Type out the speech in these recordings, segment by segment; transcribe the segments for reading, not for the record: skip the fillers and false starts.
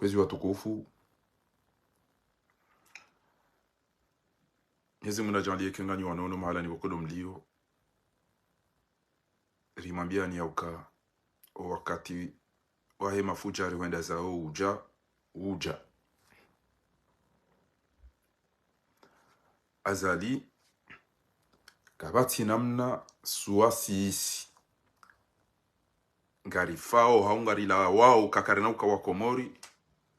kwezi watukufu Mwenyezi Mungu ajalie kengani wanono mahala ni wakodo mlio rimambia ni yauka wakati wahe mafuja riwenda zao uja azali kabati namna suwasi isi ngarifao haungarila wao kakarina uka wakomori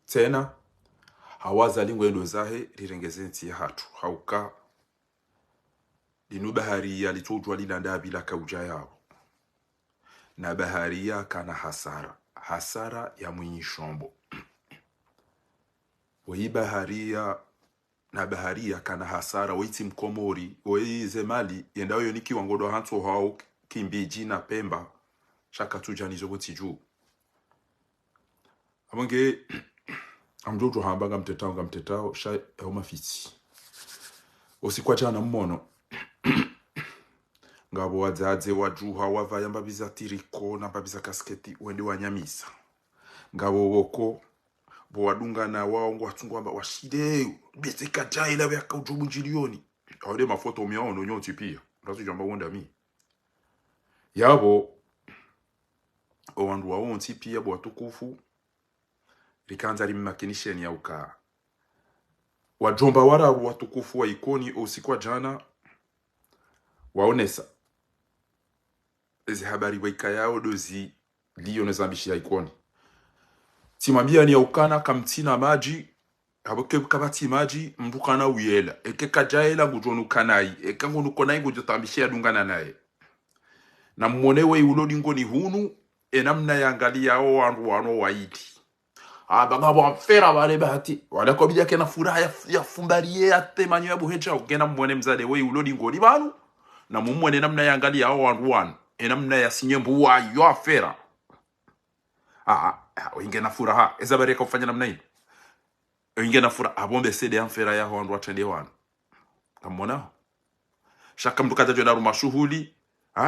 tena hawazali ngwendo zahe rirengezenti hatu hauka linu baharia litujwa lilanda bila kauja yao na baharia kana hasara ya mwenye shombo wei baharia na baharia kana hasara weiti mkomori wei zemali yenda yo niki wangodo hantu hao kimbiji na Pemba shaka tuja nizogoti juu amonge amjojo hambanga mtetao sha homa fiti osikwa jana mmono ngabo wadzadze wajuha wavaya mbabiza tiriko na mbabiza kasketi wende wanyamisa ngabo woko bo wadungana wao ngwatungwa mba washide beteka jaila bya ujubu jilioni awde mafoto miaono nyoti pia ndazo jamba wonda mi yabo owandu waonti pia bo watukufu likanza limakinisheni ya uka wajomba wara watukufu wa ikoni usikwa jana waonesa ezi habari waika yao dozi liyo nezambishi ya ikoni timambia ni ya ukana kamtina maji haboke kabati maji mbukana uyela eke kajaela ngujonu kanai eke ngunu konai ngujotambishi ya dungana nae na mmonewe ulodi ngoni hunu enamna ya ngali yao wano waiti abangabo amfera bale bahati wala ko bijake na furaha ya fumbariye ya temanyo ya buheja ugena mmone mzade we ulodi ngoni banu na mumone namna ya ngali yao wano enamna ya sinyembu wa yo afera winge na furaha ezabare ka kufanya namna hii winge na furaha abombe sede amfera ya wandu watende wana kamona shaka mtukata jona ruma shughuli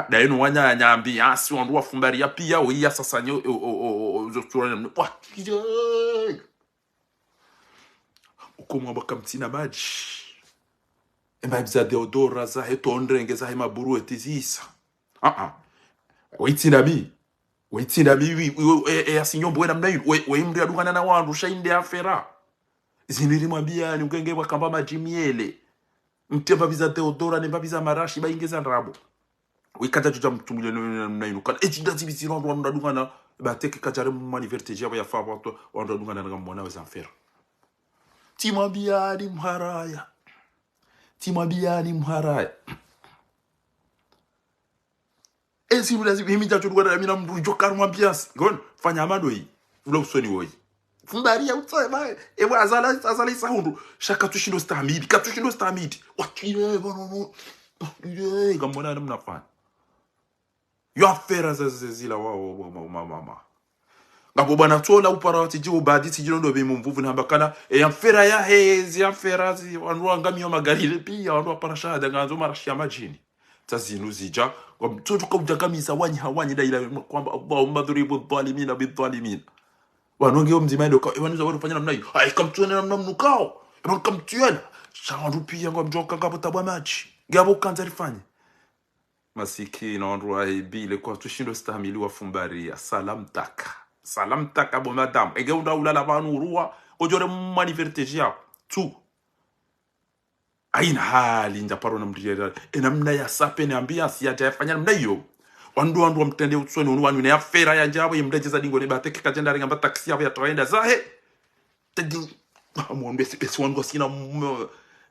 da yenu wanya nyambi asi wandu wafumbari ya pia oya sasa nyo zoturana ukomwa bakamtina maji embabza deodora za hetondrenge za maburu etizisa waitina mi asinyombo wena mnayi we mri adungana na wandu shainde afera ziniri mwambia ni ukenge wakamba majimiele mtemba biza Theodora nemba biza marashi baingeza nrabo wikata tuja mtumule mnayi ukana echidazi bizira wandu adungana bateke kajare mwani verteji ya faba wandu adungana na mwana weza afera timwambia ni mharaya esi ulazi himija churugana mina mrujo karma bias gon fanya amado yi ula usoni woyi fundari ya utsaye bae ewa azala isahundu shaka tushindo stamidi watire bono gamona namna fana yo afera zazila wao mama ngabo bana tola upara watiji ubadi tijino ndo bimu mvuvu na mbakana afera ya hezi afera zi wanwa ngamio magarire pia wanwa parashada nganzo marashi ya majini tazinu zija kwa mtoto kwa ujakamisa hawanyi daila kwamba Allahumma dhuribu dhalimina bidhalimina wanonge mzimaindo kwa wanuza watu fanya namna hiyo kamtuene namna mnukao kamtuene shawandu pia kwa mjoka ngabo tabwa maji ngabo kanza rifanye masiki na wandu wa bile kwa tushindo stahamili wa fumbaria salam taka bo madam ege unda ulala banu ruwa ojore manifesteji yao tu aina hali njaparo na mrijera enamna ya sape na ambiance ya jafanya namna hiyo wandu mtende utsoni unwanu na afera ya njabo yimrejeza dingo ne bateke kajenda ringa ba taxi ya traenda zahe tedi amon besi wangu sina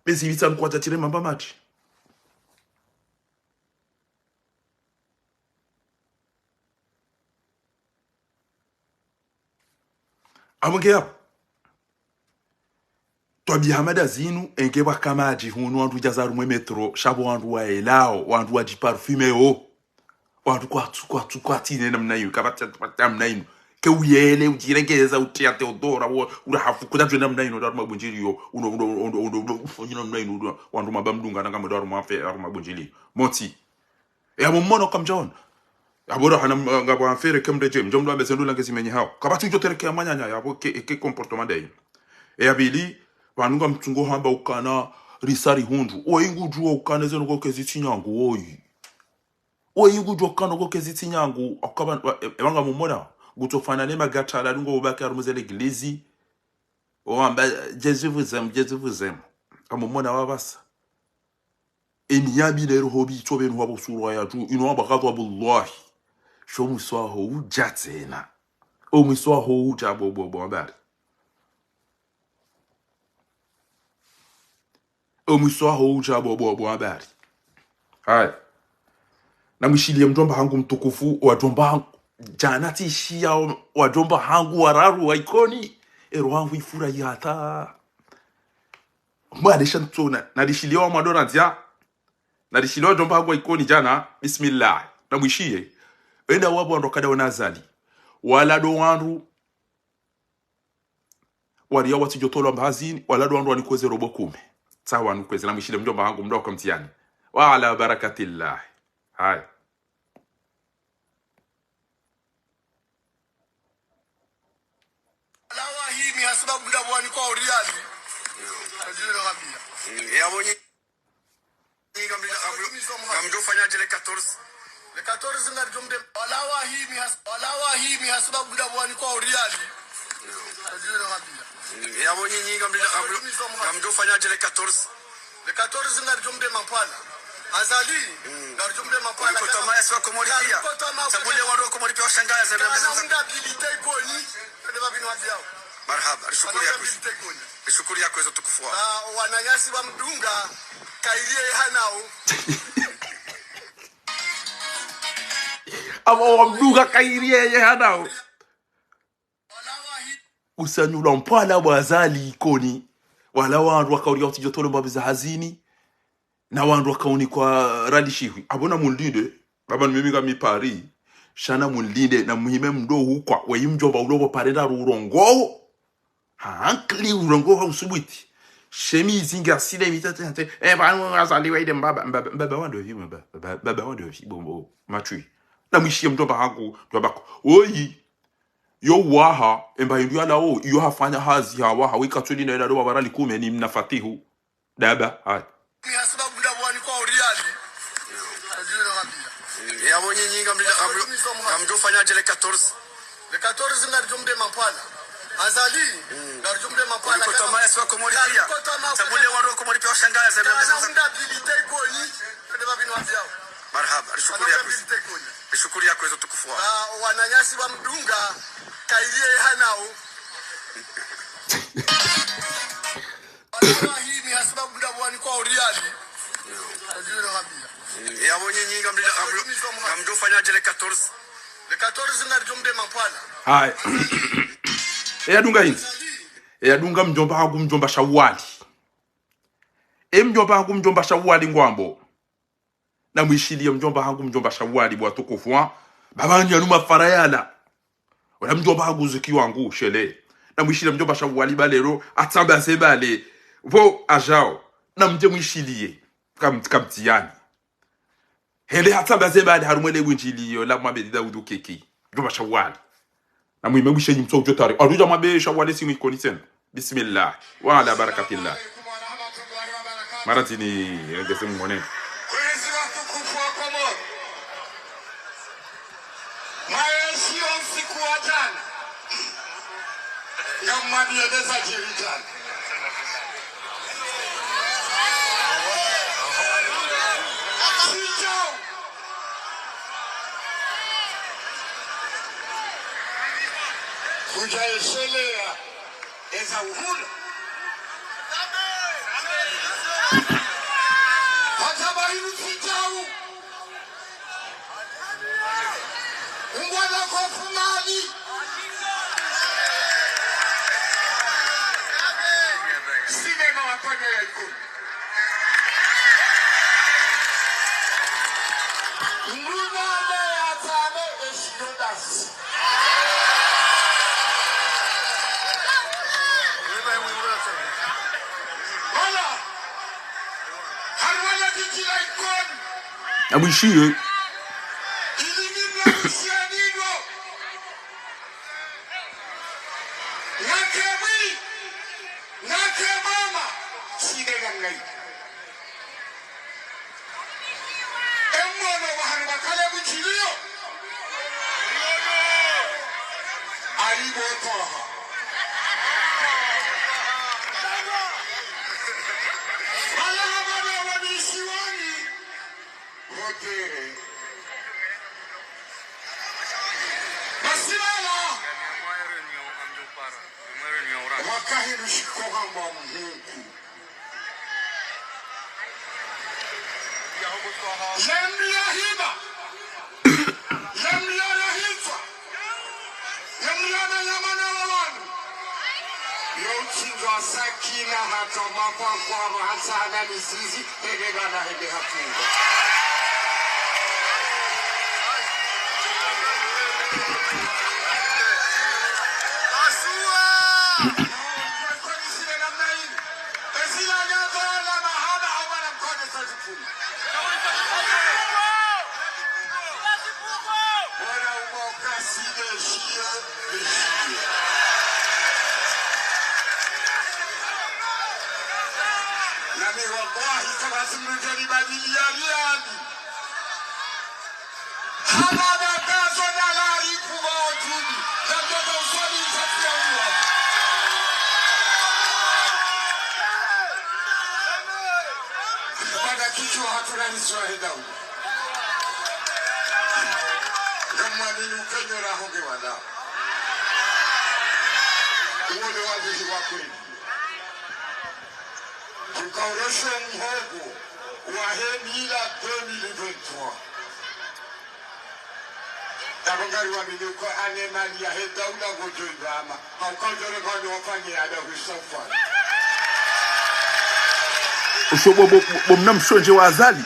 besi vitsa kwa tatire mamba machi amongea Tobi hamada zinu enge wakamaji hunu wandu jazaru mwe metro shabo wandu wa elao wandu wa jiparfume wandu kwa tine namna hiyo kabata namna hiyo ke uyele ujiregeza utia Theodora urahafu kuda namna hiyo ndo mabunjili yo uno namna hiyo wandu mabamdunga nanga mdaru mafe mabunjili moti ya mmono kamjona abora hana ngabo afere kemre jem jomdo ambezendu lange zimenye hao kabati njo tereke amanyanya yabo ke comportement dei e abili vanunga mtungo hamba ukana risari hundu oingu juo ukana zeno ko kezitinyangu oingu juo ukana ko kezitinyangu akaba ebanga mumona gutofana ne magatala lungo ubaka rumuzele glizi o amba Jésus vous aime amumona wabasa eniyabi lero hobi tobe no wabo surwa ya ju ino abakatwa billahi shomu swaho ujatsena o mwiswaho ujabo bobo abari o mwiswaho ujabo bobo abari hai na mwishilie mjomba hangu mtukufu wa jomba hangu janati shia wa jomba hangu wararu wa ikoni ero hangu ifura yata mwadesha ntona na dishilia wa madona dia na dishilia wa jomba hangu wa ikoni jana bismillah na mwishie enda wabo ndokada wanazali wala do wandu wali ya wati jotolo mbazini wala do wandu wanikweze robo 10 sawa wanikweze na mwishile mjomba hangu mdoka mtiani wa ala barakatillah hai lawa hii mi hasaba buda bwani kwa uriali ajira rabia yabonye ngamdo fanya jele 14 le 14 ngar jomde lawa hii mi hasaba buda bwani kwa uriali ajira rabia yabonye ngamdo fanya jele 14 le 14 ngar jomde mapala azali ngar jomde mapala ko tama yaswa ko molipia sabule waro ko molipia shangaya za nda bilite koni ndio bino wazao marhaba shukuri yako hizo tukufua wananyasi wa mdunga kairie hanao abo wa mdunga kairie hanao usanyula mpala wazali ikoni wala wandu wakauri ya utijotolo mbabiza hazini na wandu wakauni kwa radishiwi abona mulinde baba nimemiga mipari shana mulinde na muhime mdo hukwa weyimjomba ulobo parenda rurongo hankli urongo hausubiti shemi zinga sile mitete banu azaliwa ide baba wando hivi baba wando hivi bombo matui na mwishie mjomba hangu twabako oyi yo waha emba hindu ala o yo hafanya hazi hawa hawika tuli na ila do barali 10 ni mnafatihu daba hai mi hasaba buda bwani kwa uriali ajira rabia yabonye nyinga ngamdo fanya jele 14 le 14 ngar jomde mapala azali ngar jomde mapala ko tama yaswa ko molipia sabule waro ko molipia shangaya za nda bilite koni ndio bino wazao marhaba shukuri yako hizo tukufua wananyasi wa mdunga kairie hanao hii ni hasaba buda bwani kwa uriali ajira rabia yabonye nyinga ngamdo fanya jele 14 le 14 ngar jomde mapala hai eyadunga hinzi eyadunga mjomba hangu mjomba shawali mjomba hangu mjomba shawali ngwambo na mwishilie mjomba hangu mjomba shawali bwa tukufu babani yanuma farayala wala mjomba hangu ziki wangu shele na mwishilie mjomba shawali balero atamba sebale vo ajao na mje mwishilie kamtiani hele atamba sebale harumwele winjiliyo la mwabe Daudu keki mjomba shawali na mwime mwishenyi mso ujotari aruja mwabe shawali si mwikoni tena bismillah wa ala barakatillah maratini ngese mwone kujaishelea eza uhuru hatabahiru fitau ungwana kofumani sinema wakonya ya ikulu mrunane atame eshirodasi amwishiye nakemwi nakemama sidegangai emmono bahanu bakale buchiliyo alibotoha wala wadisiwani hotere basilala wakahiru shikohamba mhuku lemlia hiba lemlia rahifa lemlia na yamana wawanu yochinjwa sakina hata mapakwa hasana misizi hedegana hede hafunga Ushobo bomnam shonje wa azali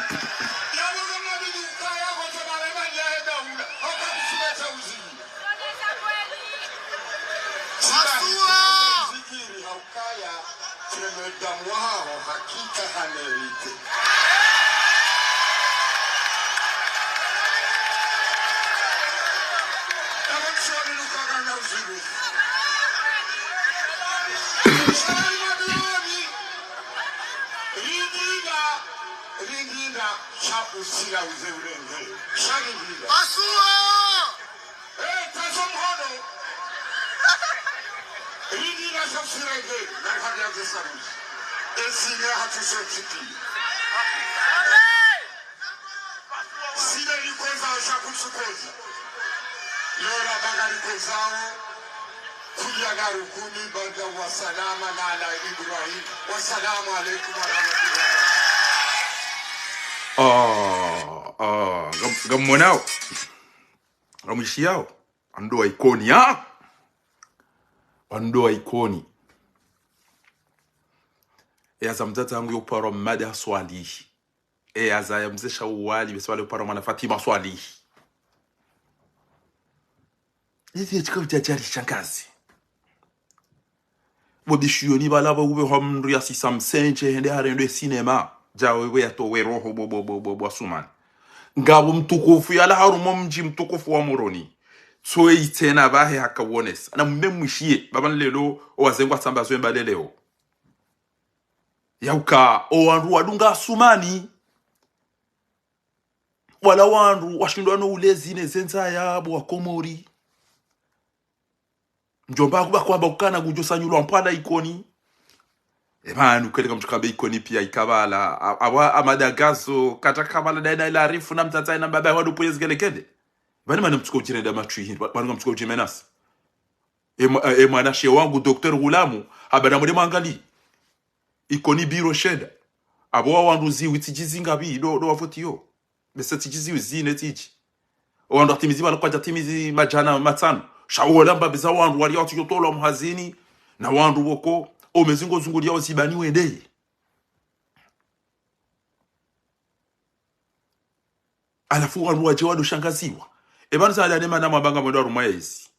gamonao gamushiao ando ikoni ya ando ikoni ya mtata yangu yoparo mada swalihi ya mzesha uwali beswali yoparo mwana Fatima swalihi hizi chikavu jajari shangazi bodishiyoni balaba ube hamru ya sisamsenje hende harendo cinema jawe we ato we roho bo suman ngabo mtukufu yala harumo mji mtukufu wa Moroni so itena bahe hakawones na mmemwishie baban lelo owazengwa tsambazwe mbaleleo yauka owandu wadunga sumani wala wandu washindwa no ulezine zenza yabo wakomori njomba kuba kwamba ukana kujosanyulwa mpala ikoni ebanu keleka mtukabe ikoni pia ikabala awa amadagazo katakabala daina ila arifu na mtata ina baba wadu poyez gelekende bani mana mtuko jirenda matri bani mtuko jimenas mwana she wangu Dr. Gulamu abana muri mangali ikoni biro sheda abo wandu zi witijizinga bi do wafotio bese tijizi uzine tiji wandu atimizi balokwa atimizi majana matano shawola mbabiza wandu wali ati yotola muhazini na wandu boko omezingo zungu lya osibani wendeye alafu wandu waje wadu shangaziwa ebani za danema na mabanga mwenda rumaezi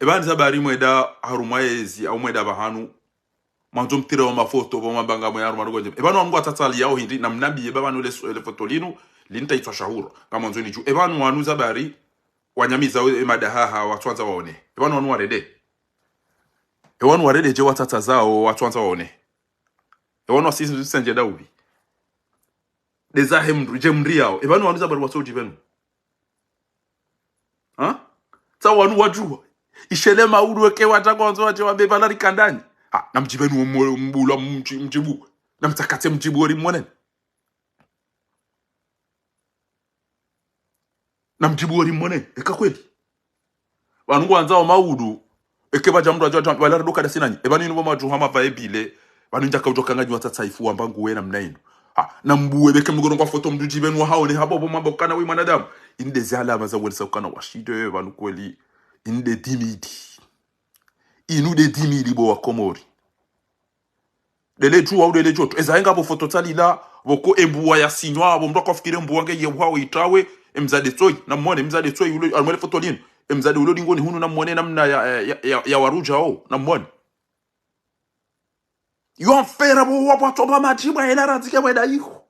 ebani za bari mwenda harumaezi au mwenda bahanu manzo mtire wa mafoto bo mabanga mwa yaru marugo ebani wangu atatali yao hindi na mnabi ebani le foto linu linta itwa shahura kama nzoni ju ebani wanu za bari wanyamiza madahaha watwanza waone ebani wanu warede Ewanu wareleje watata zao watu wanza waone. Ewanu wasisi senje daubi. Deza je mri yao. Ewanu wanuza bari watu jivenu. Ha? Sa wanu wajua. Ishele maudu weke wataka wanzo wache wabeba lari kandani. Ha, na mjibenu mbula mjibu. Na mtakate mjibu wari mwone. Na mjibu wari mwone. Eka kweli. Wanu wanza wa maudu. Eke baja mdu wajua wala redoka da sinanyi. Ebanu inu wama juhama va ebile. Wanu njaka ujoka ngaji watataifu wambangu we na mnainu. Ha, na mbuwe beke mgono kwa foto mdu jibenu wa hao ni habobo mambo kana we manadamu. Inde zala maza wale saukana washide wanu kweli. Inde dimidi. Inu de dimidi bo wa komori. Dele juwa u dele joto. Eza henga bo foto tali la. Woko embuwa ya sinywa. Womdoka fikire mbuwa nge ye wao itawe. Mzade toi. Na mwone mzade toi. Almwele foto linu. Mzade ulo dingoni hunu na mwone namna ya waruja o. Na mwone. Yon fera bo wapo atoba majiba ena razike mweda iho.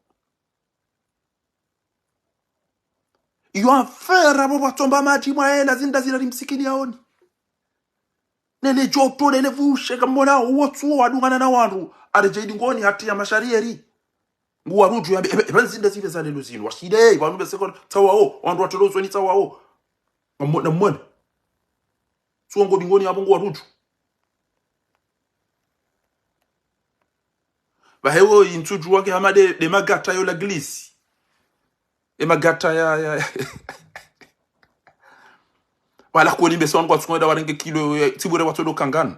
Yon fera bo watomba majiba ena zinda zina rimsikini yaoni. Nele joto nele vushe kamona uotu wadungana na wandu. Areje ngoni hati ya masharieri. Nguwa ruju yambe ebe zinda zive za lelo zinu. Washide wanu beseko tawa o. Wandu watolozo ni tawa o. Na mwone. Suongo dingoni hapo nguwa ruju. Bahewo intuju wake hamade de magata yo la glisi. E magata ya wala kweli bese wangu watsonda warenge kilo tibure watodo kangana.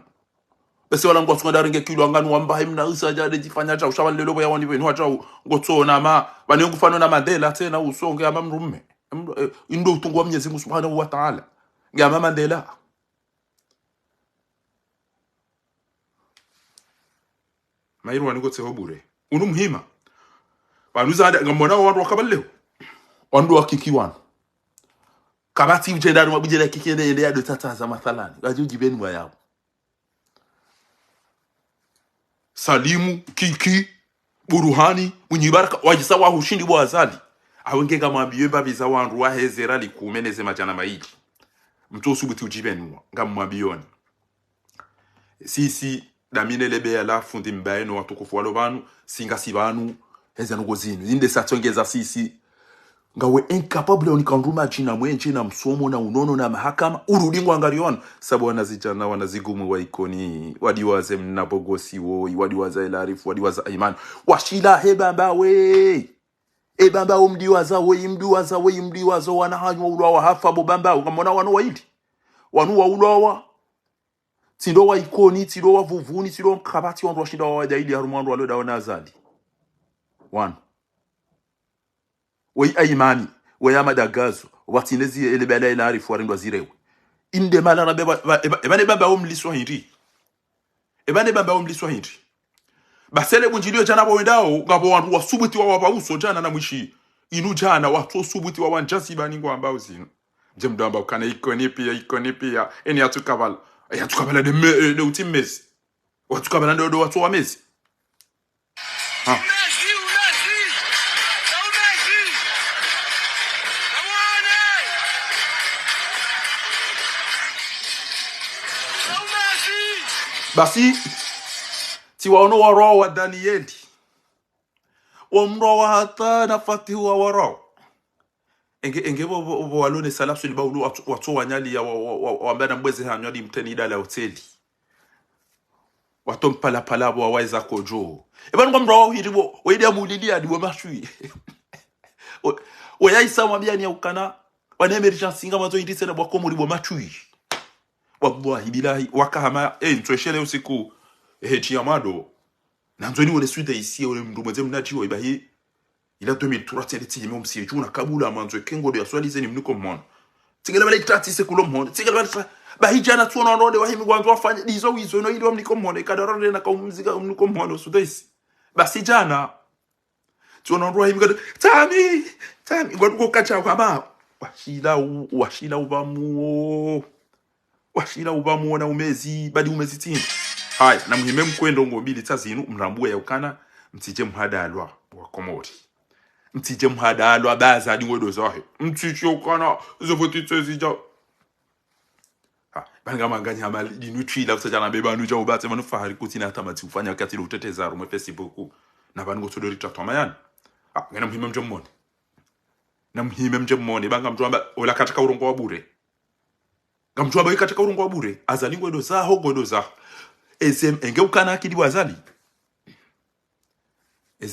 Bese wala ngo tsonda warenge kilo anganu wamba himna usaja de jifanya cha ushawa lelo boya wani benu acha ngotsona ma bane ngufano na Mandela tena usonge amamrumme. Indo utungwa Mwenyezi Mungu Subhanahu wa Ta'ala. Ngama Mandela. Mairu waniko tseho bure. Unu muhima. Wanuza ngamona wandu wakabaleo. Wandu wakikiwana. Kabati ujendari mabujele kikende yende ya dotataza mathalani. Gaji ujibenu wa yao. Salimu, Kiki, Buruhani, Munyibaraka, wajisa wa hushindi wa azali. Awengenga mwambiwe babiza wandu wa hezera likumeneze majana maiji. Mtu usubuti ujibenu wa. Nga mwambioni. Sisi damine lebe ya la fundi mbaeno watukufu walobanu singa sibanu heza nugozinu inde satongeza sisi ngawe incapable onikanduma jina mwenje na msomo na unono na mahakama urudingo angarion sabu wanazijana wanazigumu wa ikoni wadiwaze mnabogosi woi wadiwaza elarifu wadiwaza iman washila hebamba we ebamba umdiwaza we mdiwaza wanahanywa ulwa hafa bobamba ngamona wanu waidi wanu wa ulwa tindo wa ikoni, tindo wa vuvuni, tindo wa kabati wandu washinda wa wajaili ya rumandu walo dawa nazali. One. Wei aimani, wei amadagazo, watinezi elebele ilarifu warindu wazirewe. Inde mala na beba, ebane bamba umliswa hindi. Ebane bamba umliswa hindi. Basele bunjilio jana wawendao, ngabo wandu wa subuti wa wabauso jana na mwishi. Inu jana watu subuti wa wanjasi baningu ambao zinu. Jemdo ambao kana ikoni pia, eni atu kavala. Ya tukabala de utim mezi. Watukabala de watu wa mezi. Ha. Basi tiwa ono waro wa Danieli. Omro wa hata na fatihu wa waro. Enge bo walone salapsu liba ulu watu wanyali ya wambana mweze hanyali mteni idala hoteli. Watu mpala palabo wa waiza kojo. Ebanu kwa mrawa hiribo, waidi ya mulili ya diwa mashui. Waya isa wambia ni ya ukana, wanemerisha singa mazo hindi sena wakomu ribo mashui. Wabuwa hibilahi, wakahama, ntueshele usiku, chiyamado. Na nzoni wale suida isi ya wale mdumweze mnajiwa ibahi. Il a 2003 télé même si joue na kabula manzo kengo de swali zeni mnuko mmono tigela bale tati se kulo mmono tigela bale ba hijana tuona ronde wa himi gwanzo afanye dizo wizo no ile mnuko mmono kadara na kaumzika mnuko mmono sudais basi jana tuona ronde himi tami gwanzo kacha kwa ba washila ubamu na umezi badi umezi tini haya na muhime mkwendo ngobili tazinu mrambue ya ukana mtije mhadalwa wa Komori mtije mhadalwa baza dingodo zahe mtije ukana zovotitse zija banga manganya amali dinutri la kusajana beba nuja ubate manufahari kutina hata mati ufanya wakati ile uteteza rume Facebook na banu gotodori tratwa mayani ngana muhime mjomone na muhime mjomone banga mtu amba ola katika urongo wa bure ngamtu amba katika urongo wa bure azali ngodo zaho godo zaho enge ukana akidi wazali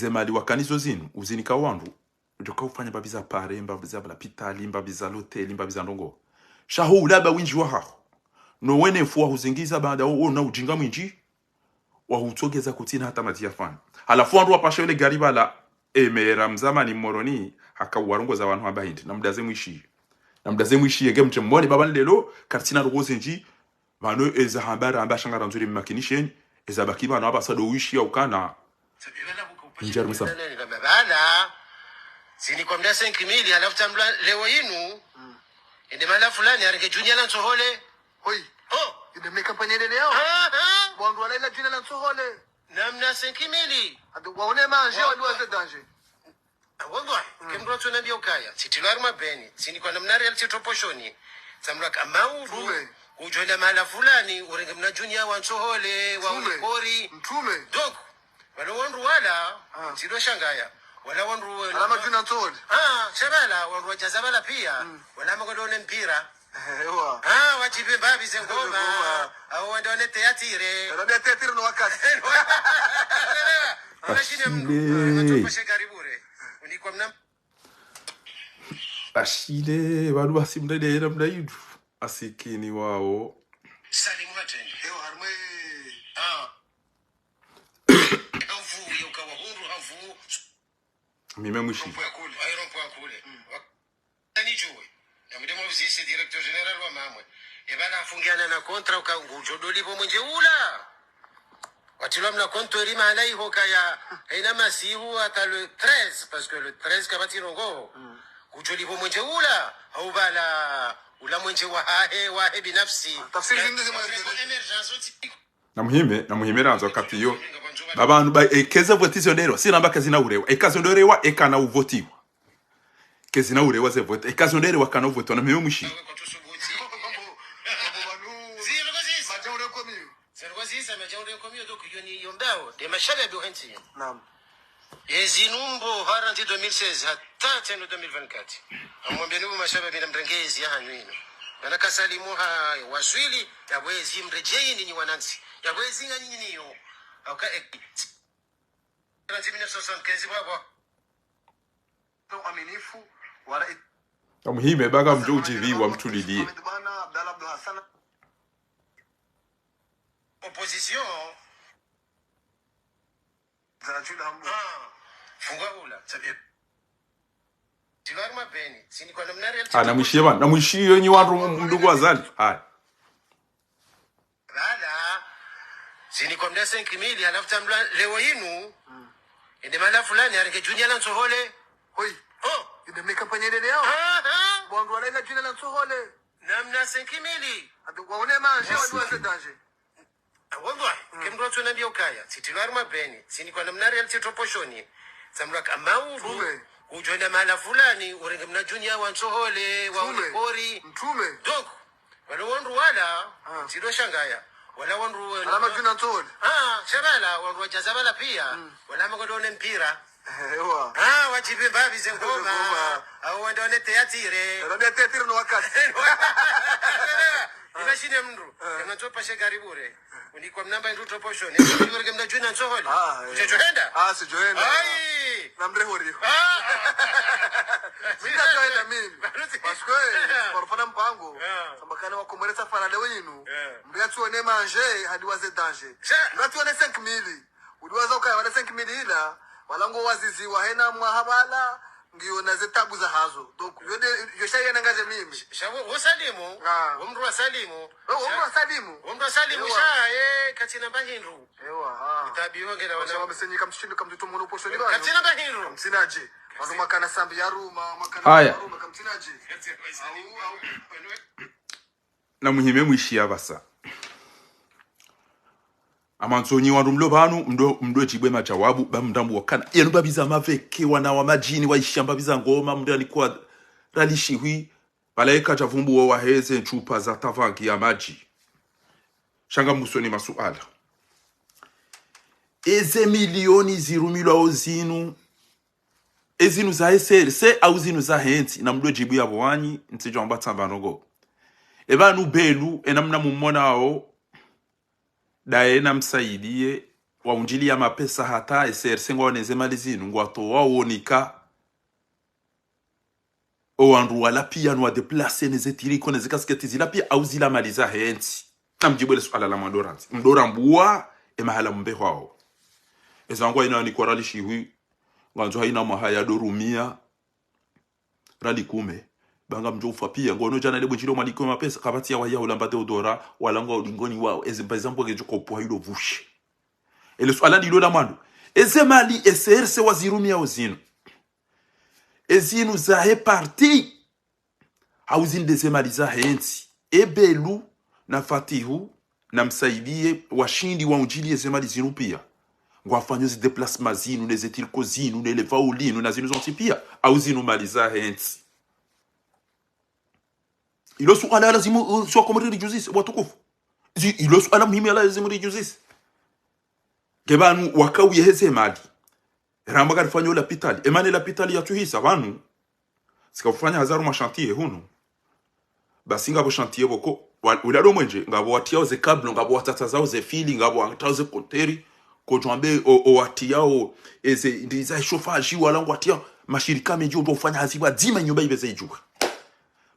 mali wakanizo zinu uzinika wandu ujoka ufanya babiza pare mbabiza bala pitali mbabiza loteli mbabiza ndongo shaho ulaba winji wa haho no wene fuwa huzingiza baada na ujinga mwinji wa hutogeza kutina hata matia fani halafu wandu wapasha yule gariba la emera mzamani moroni haka warongo za wanu wabahindi na mdaze mwishi yege mchemboni baba lelo kartina rogoze nji vano eza hambara amba shangara nzuri mmakinisheni eza bakiba na wabasa do wishi ya ukana njaru misa bala sini kwa mda 5,000 halafu tamla leo yinu ende mala fulani arenge junior la nsohole hoi ide me kampanya ile leo wandu wala ila junior la nsohole namna 5,000 adu waone manje wadu waze danger wallahi kemro tunambia ukaya sitilar mabeni sini kwa namna real proportioni tamla amaudu ujola mala fulani urenge mna junior wa nsohole wa ukori mtume dok wala wandu wala sido shangaya wala wandu alama junior nsohole shabala wandu wajazabala pia wala magodone mpira ewa wajibe babi zengoma au wandone teatire ndio teatire no wakati anashine mtu karibure unikwa mna ashile wadu basimdede era mdaidu asikini wao salimu hatende ewa harmwe hafu yokawa huru hafu mime mwishi ayrompo akule ani juwe mdemo visi directeur general wa mamwe ebana afungiana na kontra ukangujodoli pomwenje ula watilo mna konto erima alai hokaya ina masihu ata le 13 parce que le 13 kabati rongo kujoli pomwenje ula au bala ula mwenje wa hae binafsi tafsiri ndio emergence na muhime ranzo kapiyo babantu ba ekeza votizo ndero sinamba kazina urewa ekazo ndorewa ekana uvotiwa kezina urewa ze vote ekazo ndorewa kana uvotiwa na mimi mushi Ezinumbo haranti 2016 hata teno 2024 amwambia nubu mashababi na mrengezi ya hanwino na kasalimu ha waswili ya bwezi mrejei ni wanansi ya bwezi nga nyinyi niyo aka ranti 1975 baba to aminifu wala muhime baga mjoji vi wa mtulidie opposition funga ula tilarma beni sini kwa namna real na mwishiye bana na mwishiye nyi wandu mndugu wazali haya bala sini kwa mda 5,000 halafu tamla leo yinu ende mala fulani arenge junior la nsohole hoi ide me kampanya ile leo wandu wala ila junior la nsohole namna 5,000 adu waone manje wadu waze danger wallahi kemro tunambia ukaya sitilar mabeni sini kwa namna real proportioni tamla amaudu ujola mala fulani urenge mna junior wa nsohole wa ukori mtume dok wala wandu wala sido shangaya wala wandu alama junior nsohole shabala wandu wajazabala pia wala magodone mpira ewa wajibe babi zengoma au wandone teatire ndio teatire no wakati imashine mndu natopa shegaribure unikwa mnamba ndu proportion ndio mna junior nsohole uchechoenda sijoenda ai namre hori mimi najoenda mimi parce que pour fana mpango sambakana wakomoresa fana leo yinu mbiatuone manger hadi waze danger ngatuone 5,000 udiwaza ukaya wala 5,000 ila walango wazizi wa hena mwahabala ngiyo na zetabu za hazo donc yode yoshaya nangaje mimi shawo wasalimu umru wasalimu umru wasalimu sha katina bahinru ewa tabiwa ngela wana wamesenyika mshindo kamtoto mono posho ni bana katina bahinru msinaje wandu makana sambi ya ruma makana ruma kamtinaje na muhime mwishi abasa amanzonyi wandu mlo banu mdo jibwe majawabu bamndambu wakana yenu babiza maveke wana wa majini wa ishamba biza ngoma mdo alikuwa ralishiwi Malaika javumbu wa heze chupa za tavangi ya maji. Shanga musoni masuala. Eze milioni zirumilwa ozinu. Ezinu za SRC au zinu za henti. Na mdo jibu ya bwani. Ntijo amba tambanogo. Eba nubelu. Enamna mumona ao. Daena msaidie. Wa unjili ya mapesa hata SRC ngwa nezemali zinu. Ngwa towa uonika. O andu wala pia nwa deplase nezetiriko nezekasketi zila pia au zila maliza henti. Na mjibwele suala la mandoranti. Mdorambua mahala mbeho hao. Ezangwa ina ni kwa rali shihui. Nganzo haina mahaya dorumia. Rali kume. Banga mjofa pia. Ngono jana lebo njilo maliko mapesa. Kabati ya waya ulambate odora. Walangwa ulingoni wao. Eze mpazampo gejoko upuha hilo vushi. Ele suala ni lola mando. Eze mali SRC wazirumia ozinu. Ezinu za he parti. Hauzini deze mali za henti. Ebelu na Fatihu na msaidie washindi wa unjili ezemali zinu pia. Ngwafanyo zi deplasma zinu, nezetiriko zinu, neleva ulinu, na zinu zonti pia. Au zinu maliza henti. Ilo suala lazimu suwa komori juzisi, watukufu. Ilo suala muhimi ala lazimu juzisi. Gebanu wakawi heze mali. Ramba karifanyo la pitali. Emane la pitali ya tuhisa, wanu. Sika ufanya hazaru mashantiye hunu. Basi ngabo shantiye boko. Ulado mwenje, ngabo watiyao ze kablo, ngabo watatazao ze fili, ngabo watao ze konteri. Kujwambe o watiyao eze ndiza shofaji walangu watiyao. Mashirika menji undo ufanya haziwa dima nyumba ibeze ijuwa.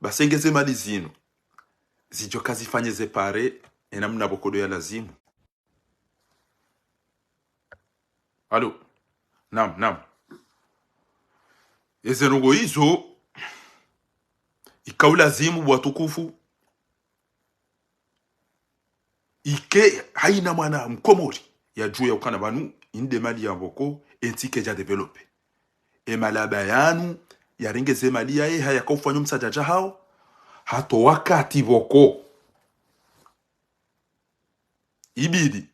Basi ngeze mali zinu. Zijo kazi fanye ze pare. Enamuna bokodo ya lazimu. Alo. Nam. Eze nugo hizo. Ikaula zimu watukufu. Ike haina mwana mkomori. Ya juu ya ukana banu. Inde mali ya mboko. Entike ja develope. Malaba yanu. Ya ringeze mali ya haya kaufanyo msajaja hao. Hato wakati boko. Ibidi.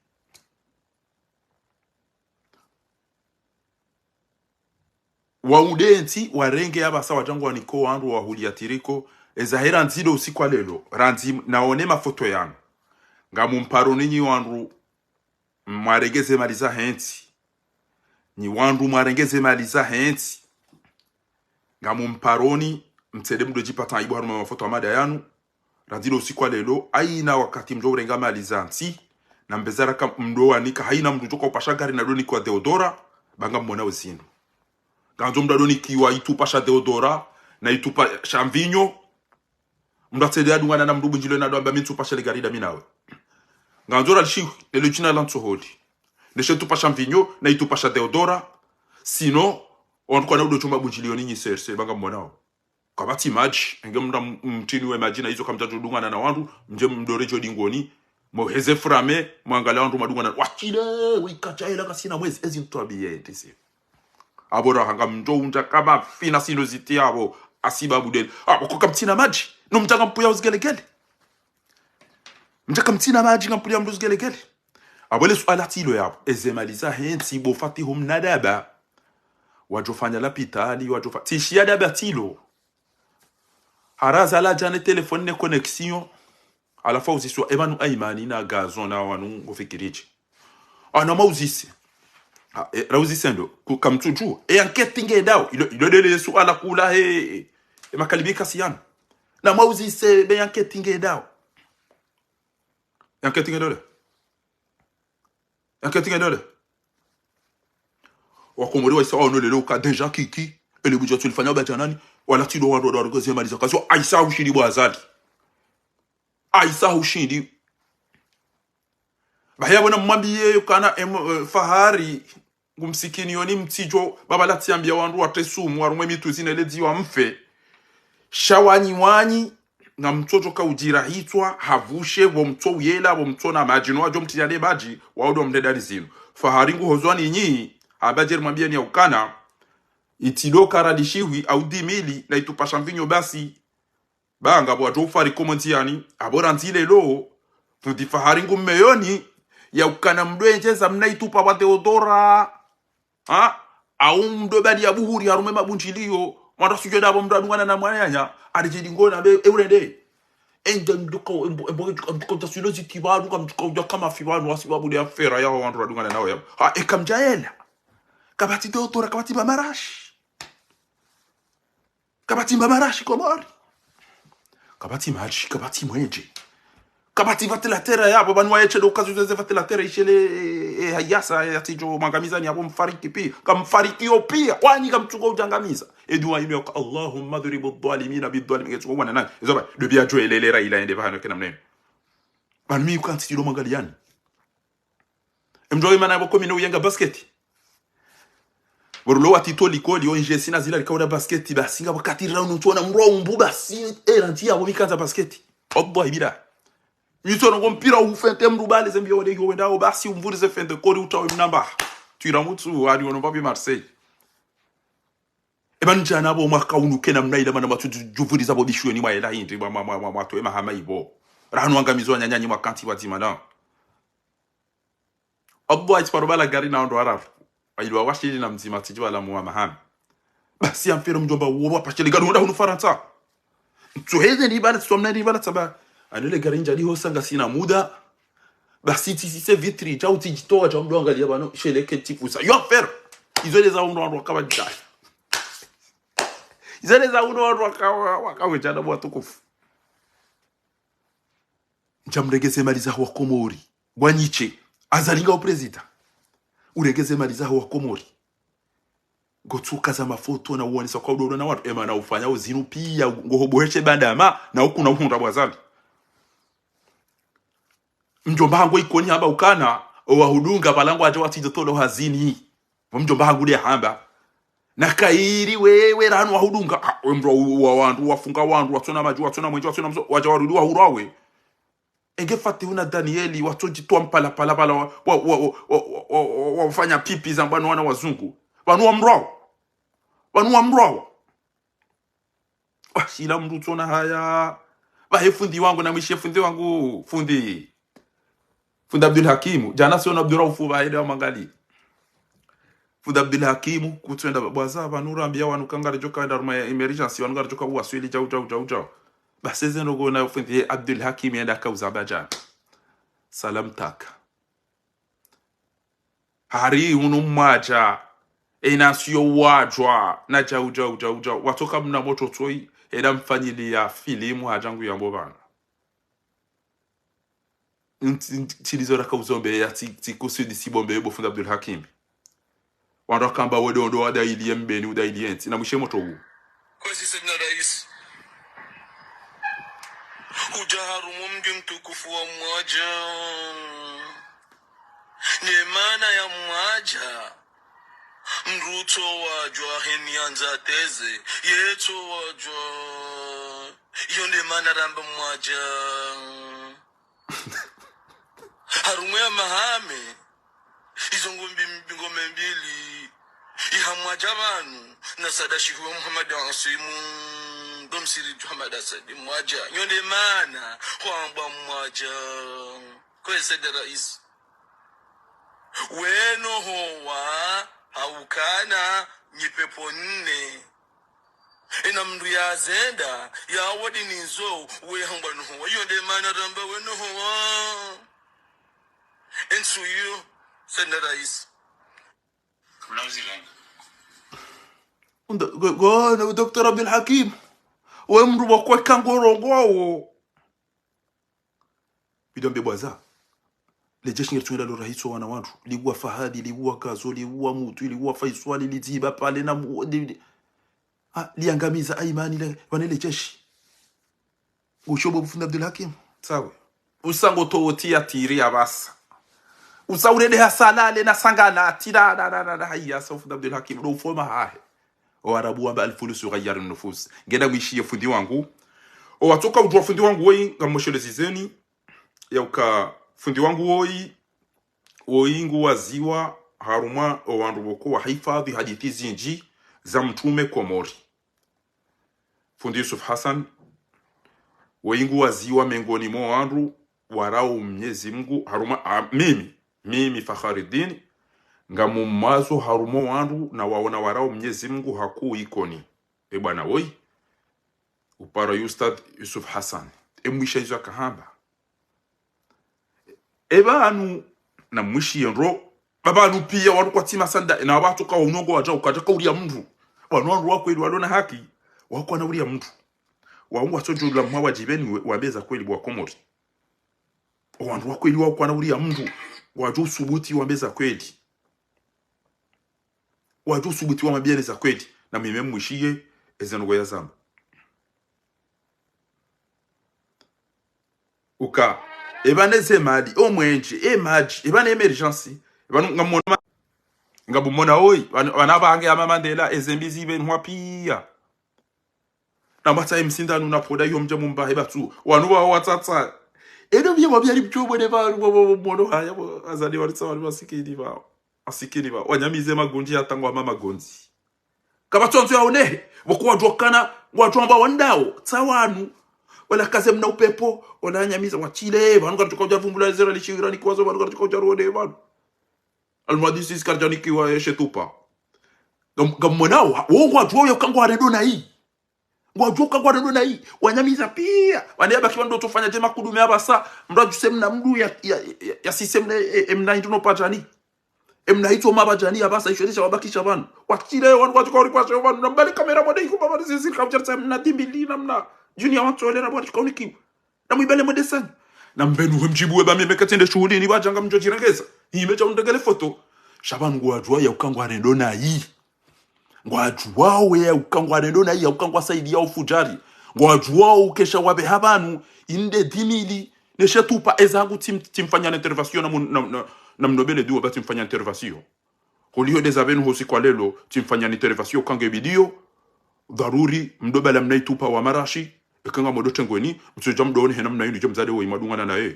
Waudenti warenge yaba sawa jangu waniko wandu wa huliatiriko. Ezahera nzido usiku lelo. Ranzi naone mafoto yangu. Ngamu mparo ninyi wandu mwarengeze maliza henti. Ni wandu mwarengeze maliza henti. Ngamu mparoni mtsede mdo jipata ibu haruma mafoto amada yanu. Ranzido usiku lelo. Aina wakati mdo urenga maliza henti. Na mbezara ka mdo wanika. Haina mdo joka upashagari na doni kwa Deodora. Banga mwona uzinu. Ganzo mdadoni kiwa itupa sha Deodora. Na itupa sha mvinyo. Mdatsede adungana na mdubu njilo na doa mbami itupa sha legarida minawe. Ganzo ralishi nelo jina lanto holi. Neshe itupa sha mvinyo. Na itupa sha Deodora. Sino. Wanukwa na udo chumba bunjilio ninyi serse. Banga mwanao. Kabati maji. Nge mda mtini we maji na hizo kamjajo dungana na wandu. Mje mdorejo dingoni. Moheze frame. Mwangale wandu madungana. Wachile. Wikacha ila kasina mwezi. Ezi mtuabie entisi. Abora hanga mjo unja kama fina sinoziti abo asiba budel. Wako mtina maji. No mtaka mpuya uzgelegele. Mtaka mtina maji ngampuya mdu uzgelegele. Abole suala tilo yabo. Ezemaliza henti bo fatihum nadaba. Wajofanya lapitali. Wajofanya. Tishia daba tilo. Haraza la jane telefone ne connexion. Ala fa uziswa. Ebanu aimani na gazon na wanu ufikirichi. Anama uzisi. Rauzi sendo kamtuju enquête ngedao ilo dele suala kula he makalibika siyana na mauzi se be enquête ngedao enquête ngedole wakomori wa isa ono lelo ka deja kiki ele bujo tulifanya bajanani wala tilo wando ndo ngozi maliza kaso Aisha ushindi bwazali Aisha ushindi bahaya bona mwambie kana fahari ngumsikini yoni mtijo baba latiambia wandu watesumu warumwe mituzi neledi wa mfe shawanyi wanyi na mtoto ka ujira hitwa havushe wo mto uyela wo mto na majino wajo mtiyane baji waudo mdedani zinu fahari ngu hozwani nyi abajer mwambia ni ya ukana itilo karadishiwi au 10,000 na itupasha mvinyo basi banga bwa jofari komontiani abora ntile lo fundi fahari ngu mmeyoni ya ukana mdwenjeza mnaitupa wa Deodora au mdo bali ya buhuri harume mabunjilio Mwanda sujwe dabo mradu ngana na mwanyanya alijidi ngona be eurende ende mduko mduko tasulo zitibadu kama fibanu wasibabu ya fera ya wandu radu ngana nawe ha ekamjaela kabati dotora kabati bamarashi komori kabati maji kabati mwenje kabati vatela tera yabo banwa yeche do kazu zeze vatela tera ishele hayasa yatijo mangamizani yabo mfariki pia kamfariki pia kwani kamchunga ujangamiza edua ime kwa Allahumma dhribu dhalimina bidhalim ngecho wana nani ezoba de bia jo elelera ila ende bahano kena mnene banmi ukanti tilo mangaliani emjoy mana boko mino yenga basket borulo watito likoli onje sina zila likauda basket basinga wakati round tuona mro umbu basi eranti yabo mikanza basket obwa ibida Mitono ngompira ufente mrubale zembia wade wenda obasi umvurize fente kori utawe mnamba tuiramutsu ari ono babi Marseille eba njana abo mwaka unuke na mnaida mana matu juvuriza bo bishwe ni maela hindi matu ema hama ibo ranu angamizo nyanyanyi mwakanti wazima na obwa iparobala gari na ndo arafu ayiwa washiri na mzima tijwa la muwa mahami basi amfero mjomba uwa pachele gari wanda hunu Faransa tuheze ni bala tsomna ni bala taba anele garinja liho sanga sina muda basi tisi vitri cha utijitoa cha mdo angalia bano sheleke tifusa yo fer izole za uno ndo akabajja izole za uno ndo wakawejana bwatu kufu njamregeze maliza wa Komori gwanyiche azalinga o president uregeze maliza wa Komori gotsuka za mafoto na uonesa kwa udodo na watu ema na ufanya uzinu pia ngohoboheshe bandama na huku na uhunda bwazali mjomba hangu ikoni hamba ukana wahudunga balangu aje watidotolo hazini mjomba hangu le hamba nakairi wewe ranu wahudunga mro wa wandu wafunga wandu watona maju watona mwenjo watona mzo waje warudi wahurawe engefati una Danieli watojitwa mpala pala pala wafanya pipi za bwana wana wazungu banu amro shila mru tona haya bahefundi wangu na mishefundi wangu fundi Abdul Hakimu jana sio Abdul Raufu baide wa mangali Fundi Abdul Hakimu kutwenda bwaza banura ambia wanukangara joka ndaruma emergency wanungara joka uwaswili chau basi zeno go na Fundi Abdul Hakimu enda kauza baja salam taka hari unumaja enasio wajwa na jau watoka mna moto toi eda mfanyilia filimu hajangu ya mbobana tilizora kauzombe ya tikusudi sibombe yebo Fundi Abdul Hakim wanda kamba wedo ndo wada ili mbeni uda ili enti na mwishe moto huu kwezi Sayyidina Rais ujaharu mumgi mtukufu wa mwaja ni maana ya mwaja mruto wajwa heni anza teze yeto wajwa yonde maana ramba mwaja harumwe ya mahame izo ngombe mbili ihamwaja banu na sadashi huwa Muhammad Asimu domsiri Muhammad Asadi mwaja yonde maana kwamba mwaja kwa Sayyid Rais weno hoa haukana nyipepo nne ina mndu ya zenda ya wadi nizo we hamba nuhu yonde maana ramba weno hoa ensu yu Sayyid Rais go Dr. Abdul Hakim we mndu wakwe kangorongo bidombe bwaza lejeshi ngetwenda lo rais wana wantu ligwa Fahadi ligwa Kazo ligwa Mutu ligwa Faiswali liziba pale na liangamiza Aimani le wanele jeshi ushobo Fundi Abdul Hakim sawa usango towotia tiri abasa usaurede hasalale na sangana tira na haya Fundi Abdul Hakim do foma hahe o arabu amba alfulusu ghayar nufus ngenda mishie fundi wangu o watoka udwa fundi wangu woi ngamoshele zizeni yauka fundi wangu woi ngu waziwa haruma o wandu boko wa hifadhi hadithi zinji za mtume Komori Fundi Yusuf Hassan woi ngu waziwa mengoni mwa wandu warau Mwenyezi Mungu haruma mimi Fakhruddin ngamumazo harumo wandu na waona warao Mwenyezi Mungu hakuu ikoni bwana woi upara Ustad Yusuf Hassan mwisha hizo kahamba banu na mwishi ro babanu pia watu kwa tima sanda na watu kwa unongo waja ukataka ulia mtu wanwandu wako ili walona haki wako na ulia mtu waungu wasojo la mwa wajibeni wabeza kweli bwa Komori wandu wako ili wako na ulia mtu waju subuti wabeza kweli waju subuti wa mabiene za kweli na mime mwishie ezenogo ya zamba uka ebaneze mali omwenje maji ebane emergency ebanu ngamona ngabumona oyi banabange amamandela ezembizi benwa pia na bata imsindanu na poda yomje mumba hebatu wanu ba watsatsa edo bye babyari byobo ne ba mono haya azali waritsa wali asikini ba wanyamize magunji atangwa mama gonzi kabatonzo yaone bokuwa jokana wajomba wandao tsawanu wala kaze mna upepo wala nyamiza wachile banu katukoja vumbula zero lishirani kwazo banu katukoja rode banu almadisi skarjani kiwa yeshetupa gamonao wongwa jwo yakangwa redo na hii ngwa kangwa redo na hii wanyamiza pia waneba kiwando tofanya jema kudume abasa mraju semna mdu ya sisemna emna induno pajani emna hito mabajani abasa ishoresha wabakisha banu wachile wanu wachukori kwa banu nambali kamera mode iko baba sisi kamjarsa na dimbili namna junior watu wale rabo chikauniki na mwibele modesani na mbenu mjibu weba mime katende shuhudi ni bajanga mjoji rangeza imecha undegele foto Shaban ngwajwa ya ukangwa rendo na hii ngwajwa we ya ukangwa rendo na hii ya ukangwa saidi ya ufujari ngwajwa ukesha wabe habanu inde dimili neshetupa ezangu timfanya intervention na mnobele duwa ba timfanya intervention holio dezabenu hosi kwa lelo timfanya intervention kange video dharuri mdobela mnaitupa wa marashi ekanga modotengweni mtsoja mdoni hena mnaini jo mzade wo imadungana na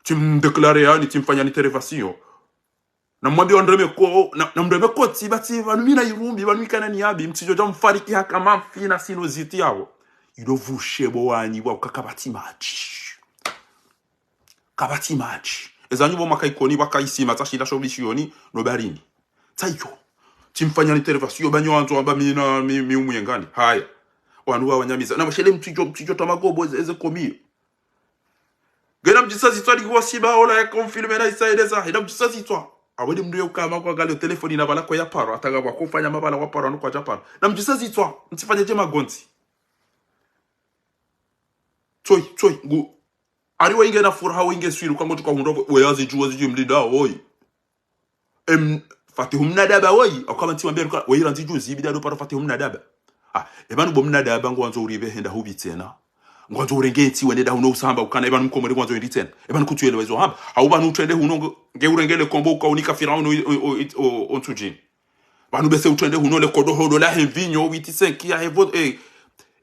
tim declare yani timfanya intervention na mwambi ondreme ko na mdreme ko tibati banumina irumbi banumikana ni abi mtsoja mfariki haka mafina sinoziti yabo idovushebo wani wa kakabati machi ezanyu bo makaikoni bakaisima tashila shobishiyoni no barini tsayo timfanya intervention banyo anzo amba mina mi umuyengani haya wanu wa wanyamiza na bashele mtijo tamagobo eze komi gena mjisazi twali kwa siba ola ya confirmer na isaideza ina mjisazi twa awedi mndu yokama kwa gale telefoni na balako ya paro ataga kwa kufanya mabala wa paro kwa Japan na mjisazi twa mtifanye jema gonzi toy ngu ariwa inge na furaha winge swiru kwa ngoto kwa hundo weyazi juwazi mlinda oi fatihum nadaba woi akama ntiwambia kwa weyira ntijuzi bidado para fatihum nadaba ebanu bomnadaba ngwanzo uribe henda hubitsena ngwanzo urengeti wende da huno usamba ukana ebanu mkomori ngwanzo nditena ebanu kutuele wezo hamba haubanu utende huno ngeurengele kombo ukaunika firaunu ontujini banu bese utende huno le kodo hodo la henvinyo witisenki ya hevo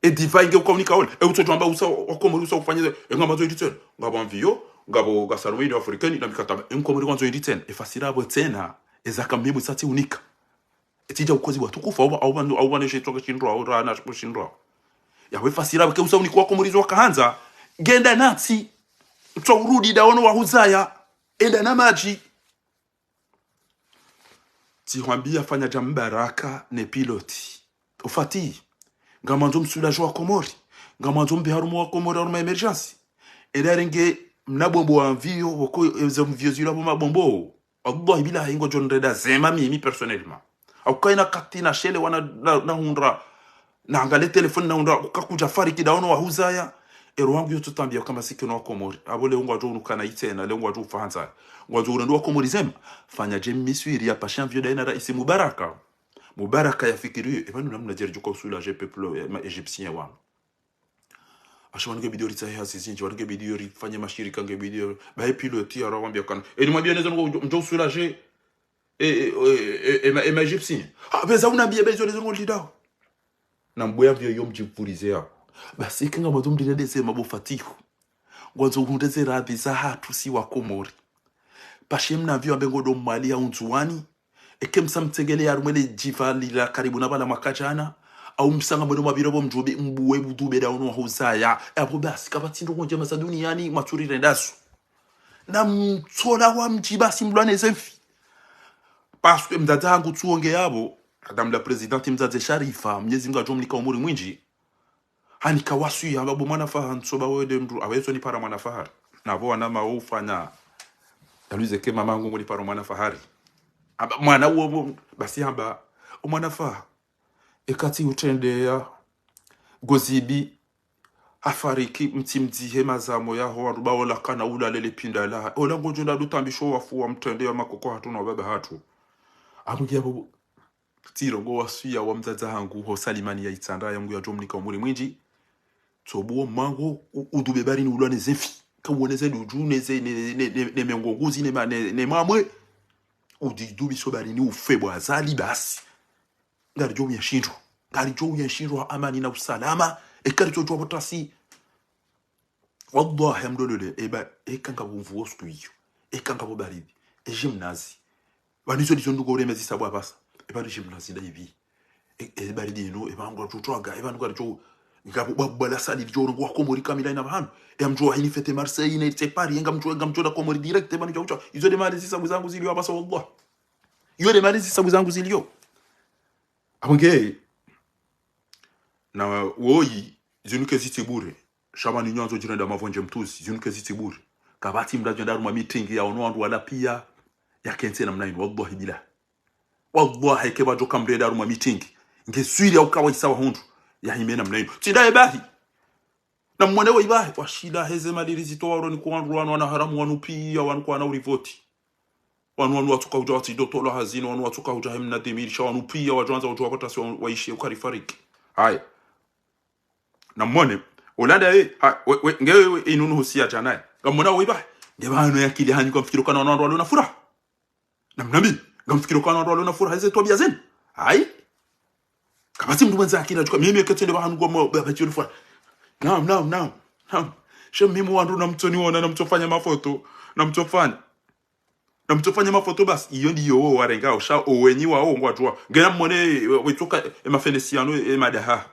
divine nge ukaunika ole utotwamba usa wakomori usa ufanyeze ngamazo nditena ngabamvio ngabo gasarumini afrikani na mikataba mkomori ngwanzo nditena efasirabo tena ezaka mbibu sati unika etija ukozi watukufa au baneshe toka chindro au rana chindro yawe fasira ke usa unika wako murizo wakaanza genda nati tsorudi daono wa huzaya enda na maji tihwambia fanya jambaraka ne piloti ufati ngamanzo msulajo wa Komori ngamanzo mbiharumo wa Komori aruma emergency edarenge mnabombo wa mvio wako ezo mvio zira mabombo Allah bila hingo jonreda zema mimi personnellement au kaina katina shele wana na hundra na angale telefoni na hundra ukakuja fariki daono wa huzaya ero wangu yote tambia kama siki no Komori abole ungo ajo unukana itena le ungo ajo ufahanza ngwazo urendo wa Komori zema fanya je miswiri ya pashan vyo daina raisi Mubaraka ya fikiri ebanu namna jerjo ko sula je peuple égyptien wa ashobora ngebideo ritsahe sizinje wari ngebideo rifanye mashirika ngebideo ba piloti arawambia kana eni mwambia neza ngo mjo soulager ma égyptien beza unambia bezo lezo ngolidao na mboya vyo yo mjipurize ya basi kinga mazumdile dese mabofatihu ngwanzo hundeze radhi za hatu si wa Komori pashemna vyo ambengo do mali ya unzuani ekemsa mtegele ya rumele jivali la karibu na bala makajana au msanga mweno mabirobo mjobe mbuwe budube daono wa huzaya abo basi kabati ndo nje masa duniani maturi rendasu na mtsola wa mjibasi mlwane zefi parce que mdada hangu tuonge yabo Madame la Presidente mzaze Sharifa Mwenyezi Mungu ajomlika umuri mwinji hanika wasu ya babu mwanafaha nsoba wede mdu awezo ni para mwanafahari na vo wana maufanya yaluze ke mama ngungu ni para mwanafahari aba mwana uo basi hamba umwanafaha ekati utende ya gozibi afariki mtimzihe mazamo ya hoa rubaola kana ula lele pinda la ola ngojunda dutambisho wafu wa mtende ya makoko hatuna baba hatu amugia babu tiro ngo wasuya wa mzaza hangu ho salimani ya itsanda yangu ya jomnika umuri mwinji tobo mango udube bari ni ulwane zefi kawoneze dujuneze ne mengonguzi ne mamwe udidubi so bari ni ufebwa azali basi ngari jo yashindwa amani na usalama ekari jo botasi wallahi amdolele eba ekanga bumvu ostuyo ekanga bo baridi gymnase banizo dizondo gore mezi sabwa basa eba gymnase da ibi baridi no eba ngwa tutwaga eba ngwa jo ngabo babala sali jo ngwa komori kamila ina bahano mjo hini fete Marseille ina ite Paris ngamjo da komori direct eba njo izo de mali zisabu zangu zilio abasa wallahi yo de mali zisabu zangu zilio abonge na woyi zinuke zitibure shamani nyanzo jirenda mavonje mtuzi zinuke zitibure kabati mdajenda ruma meeting ya ono wala pia ya kense namna ino wallahi bila wallahi keba joka mreda ruma meeting ngeswiri au kawa isawa hundu ya himena namna ino tindaye bahi na mwanewa ibahi washida heze madiri zitoa ni kuwandu wana haramu wanu pia wanu kwa na urivoti wanu watuka uja wati dotola hazini wanu watuka uja himna demirisha wanu pia wajuanza uja wakotasi waishi ukarifariki haya na mwone olanda ngewe inunu husia janaye ngamona wiba ngebano yakili hanyu kamfikiro kana wana walo na furaha namnami ngamfikiro kana wana walo na furaha hizo tobia zenu hai kabati mtu mwenza akili ajuka mimi ketende bahanu kwa babachi furaha naam shem mimi wandu na mtoni wona na mtofanya mafoto na mtofanya mafoto basi iyo ndiyo warenga sha owenyi wao ngwatwa ngena mwone witoka emafenesiano emadaha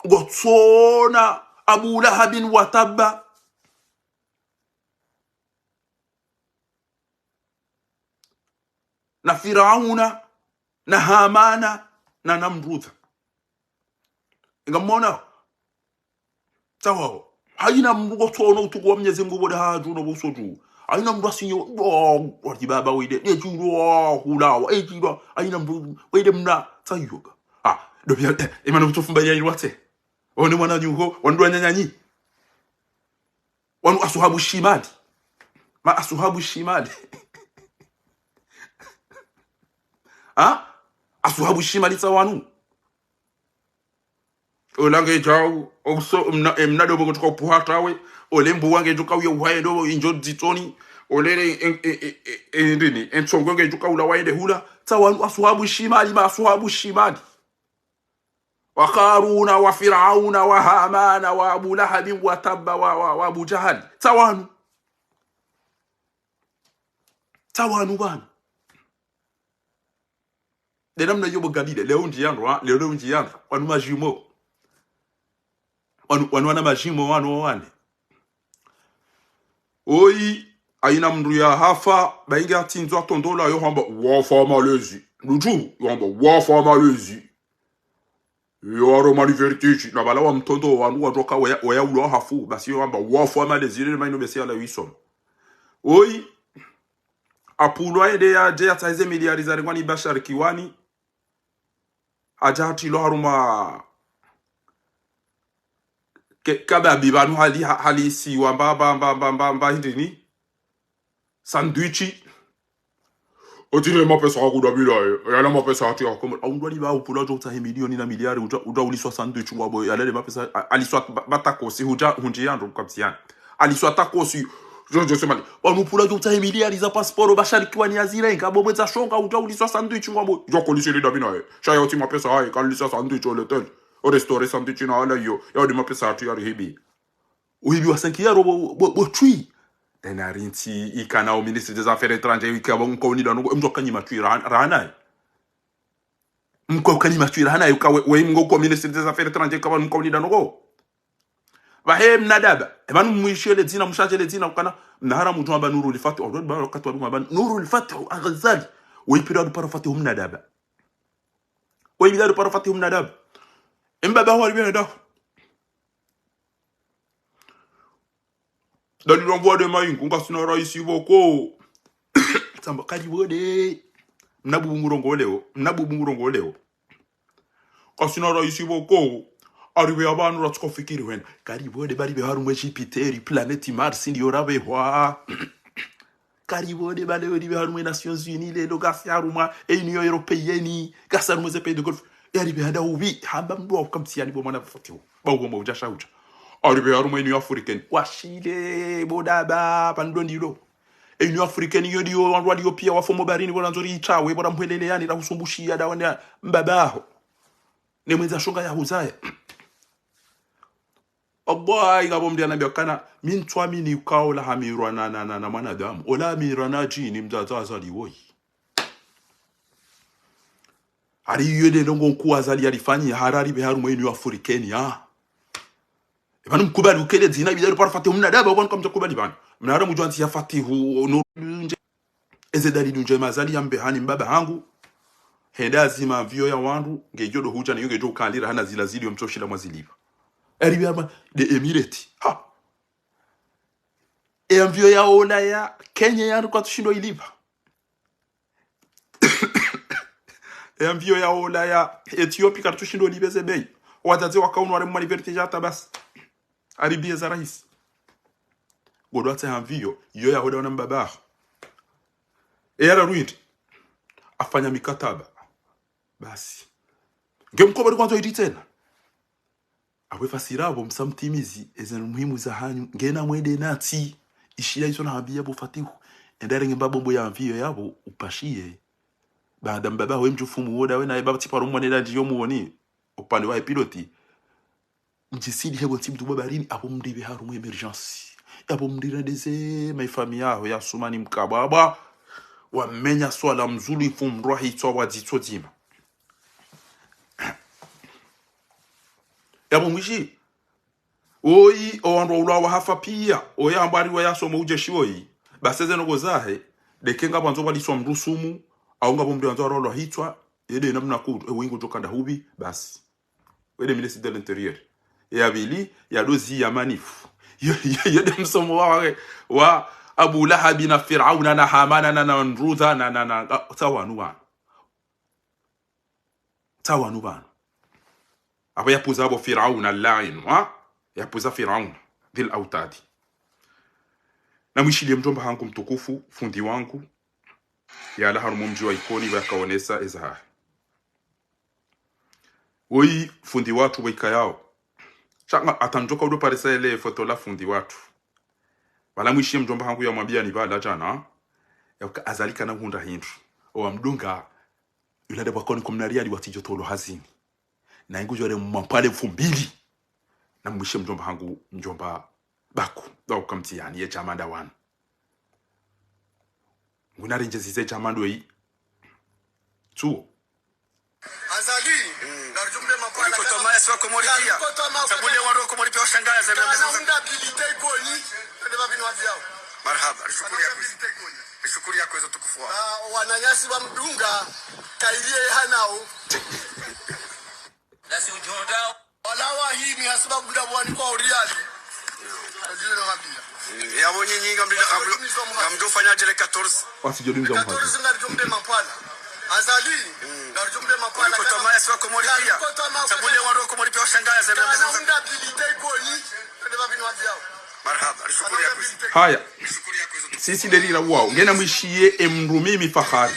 Gotsona Abu Lahabin Watabba na Firauna na Hamana na Namrudha ngamona tawo haina mrugo tono utugo Mwenyezi Mungu boda haju no bosoju haina mru asinyo wati baba wide ejuro hulawa ejiro haina mru wide mna tayoga dobya imana mtofumba ya irwate oni mwana nyuho wandu nyanyanyi wanu asuhabu shimali ma asuhabu shimali asuhabu shimali tsawanu olange jawu oso mnado bogo tuko puhatawe olembu wange tuka uye uhaye do injo ditoni olele ndini ensongo nge tuka ula waende hula tsawanu asuhabu shimali ma asuhabu shimali وقارون وفرعون وهامان وابو لهب وتب وابو جهل توانو bana de namna yobo galile leo njiyandu wanu majimo wanu wana majimo wanu wane oyi aina mndu ya hafa bainga tinzwa tondola yo hamba wafa malezi nuju yo hamba wafa malezi yoro mali vertige na bala wa mtondo wanu wadoka waya ulo hafu basi yo amba wafu ama desire maino besi ala wisom oi apulo ide ya je ataize miliari za ngwani bashar kiwani ajati lo haruma kaba bibanu hali si wa bamba hindini sandwichi otile mapesa akuda bila yana mapesa ati akomo aundwali ba upula jo ta milioni na miliari uja uliswa sandwich ngwabo yalele mapesa aliswa batakosi hunji yandu kapsiana aliswa takosi jo semali onupula jo ta miliari za passport bashari kiwani azira ngabo mwenza shonga uja uliswa sandwich ngwabo jo kolisi le dabina shaya oti mapesa hai kalisa sandwich au letel au restaurant sandwich na ala yo ya di mapesa ati yari hibi uhibi wa 5 euro bo tui Denarinti ikana au ministre des affaires étrangères ikaba nkoni da ngo mjokanyi matwira rana mko kanyi matwira hana yuka we ngo ko ministre des affaires étrangères kaba nkoni da ngo vahe mnadaba ebanu muishele zina mshajele zina ukana mnahara mtu amba Nurul Fatih au ba wakati wa amba Nurul Fatih al-Ghazali ويبيرادو بارفاتي هم ندابا ويبيرادو بارفاتي هم ندابا امبابا هو اللي بينه dali longo de mai kunga sina raisi boko tamba kali bode mnabu bungurongo leo kasina raisi boko ariwe abantu ratskofikiri wena kali bode bari be haru mwe Jupiter planeti Mars ndio rabe hwa Caribode bale odi be haru Nations Unies le logasi haruma Union Européenne gasaru mwe pays de Golfe yari hada ubi hamba mdo comme si ani bo mana fatiwo ba ubo mo jasha ucha ari be haru Union Africaine washile bodaba pandondilo Union Africaine yodi yo wandu wali pia wafomo barini bona nzori ichawe bona mpwelele yani la kusumbushia dawana mbabaho ne mwenza shonga ya huzaya Allah igabo mdi anambia kana mintwa mini ukaola hamirwa na mwanadamu ola mirana jini mzazaza liwoyi ari yede ndongo nku azali alifanyi harari be haru mweni Africaine ya ebanu mkubali ukele zina bidaro parfate mnadaba ubon kamza kubali bana mnara mujwanti ya fatihu nje ezedali dunje mazali yambe hani mbaba hangu henda zima vyo ya wandu ngejodo huja na yogejo kalira hana zila zili yomtoshila mwaziliva Eribiama de Emirati. Ha. E envio ya ola ya Kenya ya kwa tushindo ilipa. E envio ya ola ya Ethiopia kwa tushindo libeze bei. Wataze wakaunu wale mwani vertija tabas. Aribia za rais. Godo ate envio yo ya hoda wana mbaba. E yara ruindi. Afanya mikataba. Basi. Ngemkoba kwanza iti tena. Awe fasirabo msamtimizi ezenu muhimu za hanyu ngena mwede nati ishia iso na habia bo fatihu endare ngembabo ya mvio yabo upashie baada mbaba we mjufumu woda we na baba tiparo mwaneda ndiyo muoni upande wa piloti mjisidi hebo tibu babarini abo mdibe haru mu emergency abo mdira deze mai famia yao ya sumani mkababa wamenya swala mzulu ifumrwa hitwa wadzitso dima yabo mwishi oyi owandu ulwa hafa pia oya ambari wa yaso muje shiwoyi baseze no gozahe dekenga banzo bali so mrusumu au ngabo mbi anzo rolo hitwa yede namna ku wingu jokanda hubi basi wede ministre de l'intérieur ya bili ya dozi ya manifu yede msomo wa Abu Lahab na Firauna na Hamana na Namrudha na tawanu bana aba yapuza abo Firauna al-la'in wa yapuza Firauna dhil autadi na mwishilie mjomba hangu mtukufu fundi wangu ya la harumu mji wa ikoni wakaonesa ezaha oi fundi watu wika yao changa atanjoka udo paresa ile foto la fundi watu wala mwishilie mjomba hangu ya mwambia ni bala jana ya azalika na hunda hindu o mdunga yulade bakoni kumnaria di watijo tolo hazini na ingujo le mpale 2000 na mwishe mjomba hangu mjomba baku au kamti yani ye chamanda wan ngunari njezize chamando yi tu azali narjumbe mapala kwa tomaya swa komorikia sabule waro komoripia shangaya za na abilite koni ndio babinwa vyao marhaba shukuri yako hizo tukufu wananyasi wa mdunga kairie hanao nasi ujonda walawa hii ni hasiba buda bwani kwa uriali ajira ngabia ya bonye nyinga mdo fanya jele 14 wasijodi mjomba 14 narjumbe mapala azali narjumbe mapala kwa tomaya swa komoripia sabule waro komoripia shangaya za na abilite koni ndio babinwa vyao marhaba shukuri yako haya sisi delira wao ngena mwishie emrumimi fahari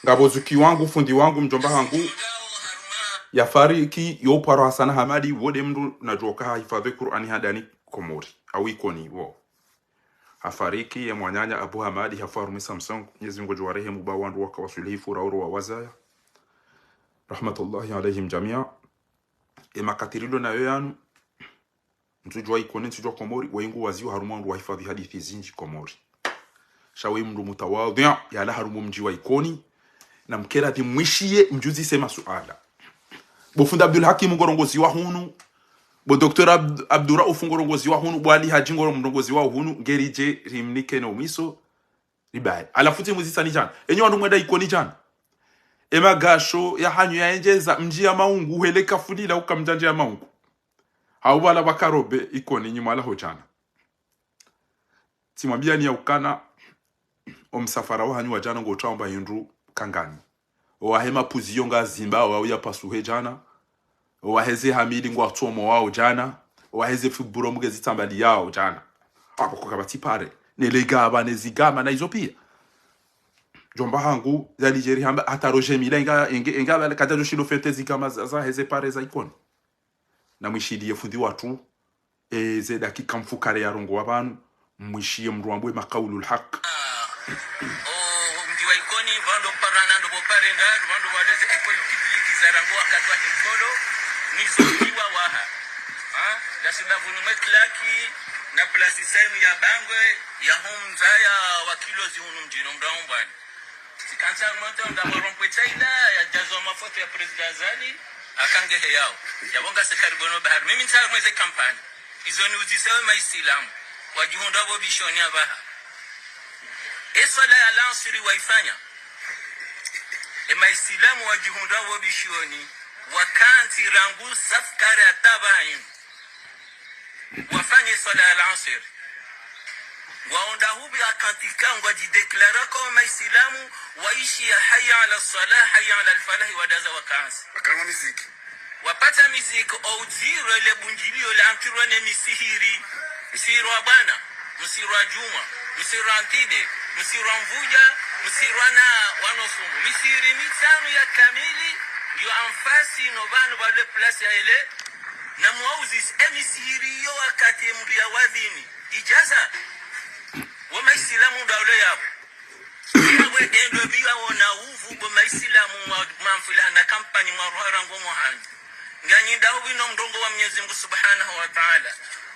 ngabozuki wangu fundi wangu mjomba hangu ya fariki yo paro Hassan Hamadi wode mdu na joka hifadhi Qur'ani hadani Komori au ikoni wo hafariki ya mwanyanya Abu Hamadi hafaru Samsung Mwenyezi Mungu awarehemu bawandu wakawasulifu rauro wa wazaya rahmatullahi alaihim jamia makatirido na yoyanu mtujwa ikoni mtujwa Komori waingu waziwa harumandu wa hifadhi hadithi zinji Komori shawe mdu mutawadhi ya la harumu mji wa ikoni na mkera dimwishie mjuzi sema suala Bofunda Abdul Hakim ngorongozi wa hunu bo Dr. Abdurauf ngorongozi wa hunu bwali hajingoro mrongozi wa hunu ngerije rimnike no miso ribaye alafuti muzisani jana enyo wandu mweda ikoni jana emagasho ya hanyu ya enjeza mji ya maungu heleka fulila ukamjanje ya maungu hawala bakarobe ikoni nyuma la hojana timwambia ni ya ukana omsafara wa hanyu wa jana ngo traomba hindu kangani wahema puziyo nga zimba wa uya pasuhe jana waheze hamili ngo atomo wao jana waheze fuburo mugezi tambali yao jana hapo kwa kabati pare nelegaba nezigama na izo pia jomba hangu za Nigeria hamba hata Roger Mila inga kadajo shilo fete zigama za heze pare za ikoni na mwishidi yefundi watu ze dakika mfukare ya rongo wabanu mwishiye mruambwe makaulul haq mjiwa ikoni vando parana ndo bopare ndaru vando waleze ekoli publiki za rango wakatwa himkolo nizokiwa waha la sababu numeklaki na plasi saimu ya bangwe ya humza ya wakilozi hunu mjino mdaombani sikansa mwanto nda warompwe chaila ya jazo mafoto ya President Azali akangehe yao ya bonga sekaribono bahari mimi nita mweze kampani izo ni uzisewe maisilamu wajihunda bo bishoni abaha eswala ya lansiri waifanya maisilamu wajihunda bo bishoni wakanti rangu safkari atabahin wafanye swala ya lansiri waonda hubi akantika ngwajideklara kwa maisilamu waishi ya haya ala salah haya ala alfalahi wadaza wakansi Akama miziki wapata miziki au ziro ile bunjilio la amtirwa ne misihiri msiru wa bwana msiru wa juma msiru wa antide msiru wa mvuja msiru wa na wanofumu misiri mitano ya kamili ndio amfasi novano wale plasi ya ile na muauzis emisihiri yo wakati mria wadhini ijaza wa maisilamu daule yabo yawe endo biwa wona uvu bo maisilamu mamfila na kampani maruharango muhanyi nganyi dawi no mdongo wa Mwenyezi Mungu Subhanahu wa Ta'ala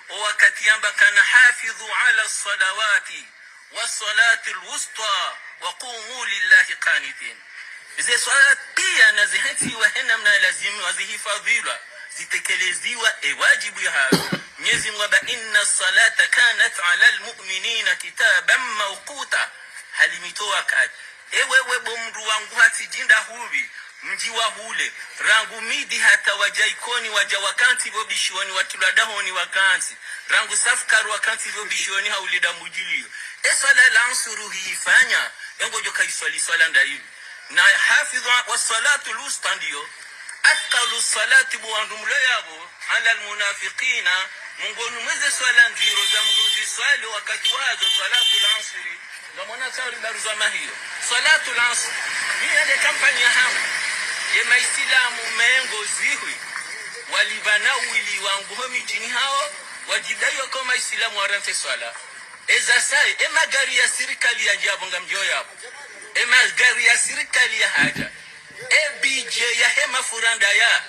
wakati yamba kana hafidhu ala salawati was-salati al-wusta wa qumu lillahi qanitin izi swala pia na zihati wa hena mna lazimu wazihifadhiwa zitekelezwa wajibu ya hayo Mwenyezi Mungu ba inna salata kanat ala al-mu'minina kitaban mawquta halimitoa kati ewewe bomru wangu hati jinda hubi mji wa hule rangu midi hata wajaikoni wajawakanti bobishoni watuladahoni wakanti rangu safkaru wakanti bobishoni haulida mujilio eswala lansuru hiifanya engojo kaiswali swala ndaivi na hafidhu wa salatu lusta ndio athqalu salati buwandumlo yabo ala almunafiqina mungonu mweze swala ndiro za mruzi swali wakati wazo salatu lansuri ngamona tsari baruzama hiyo salatu lansuri ni ile kampani ya hamu ye maisilamu mengo zihui walibana wili wangu homi jini hao wajidayo kwa maisilamu warante swala eza sai magari ya serikali ya jabonga mjo yapo magari ya serikali ya haja BJ ya hema furanda ya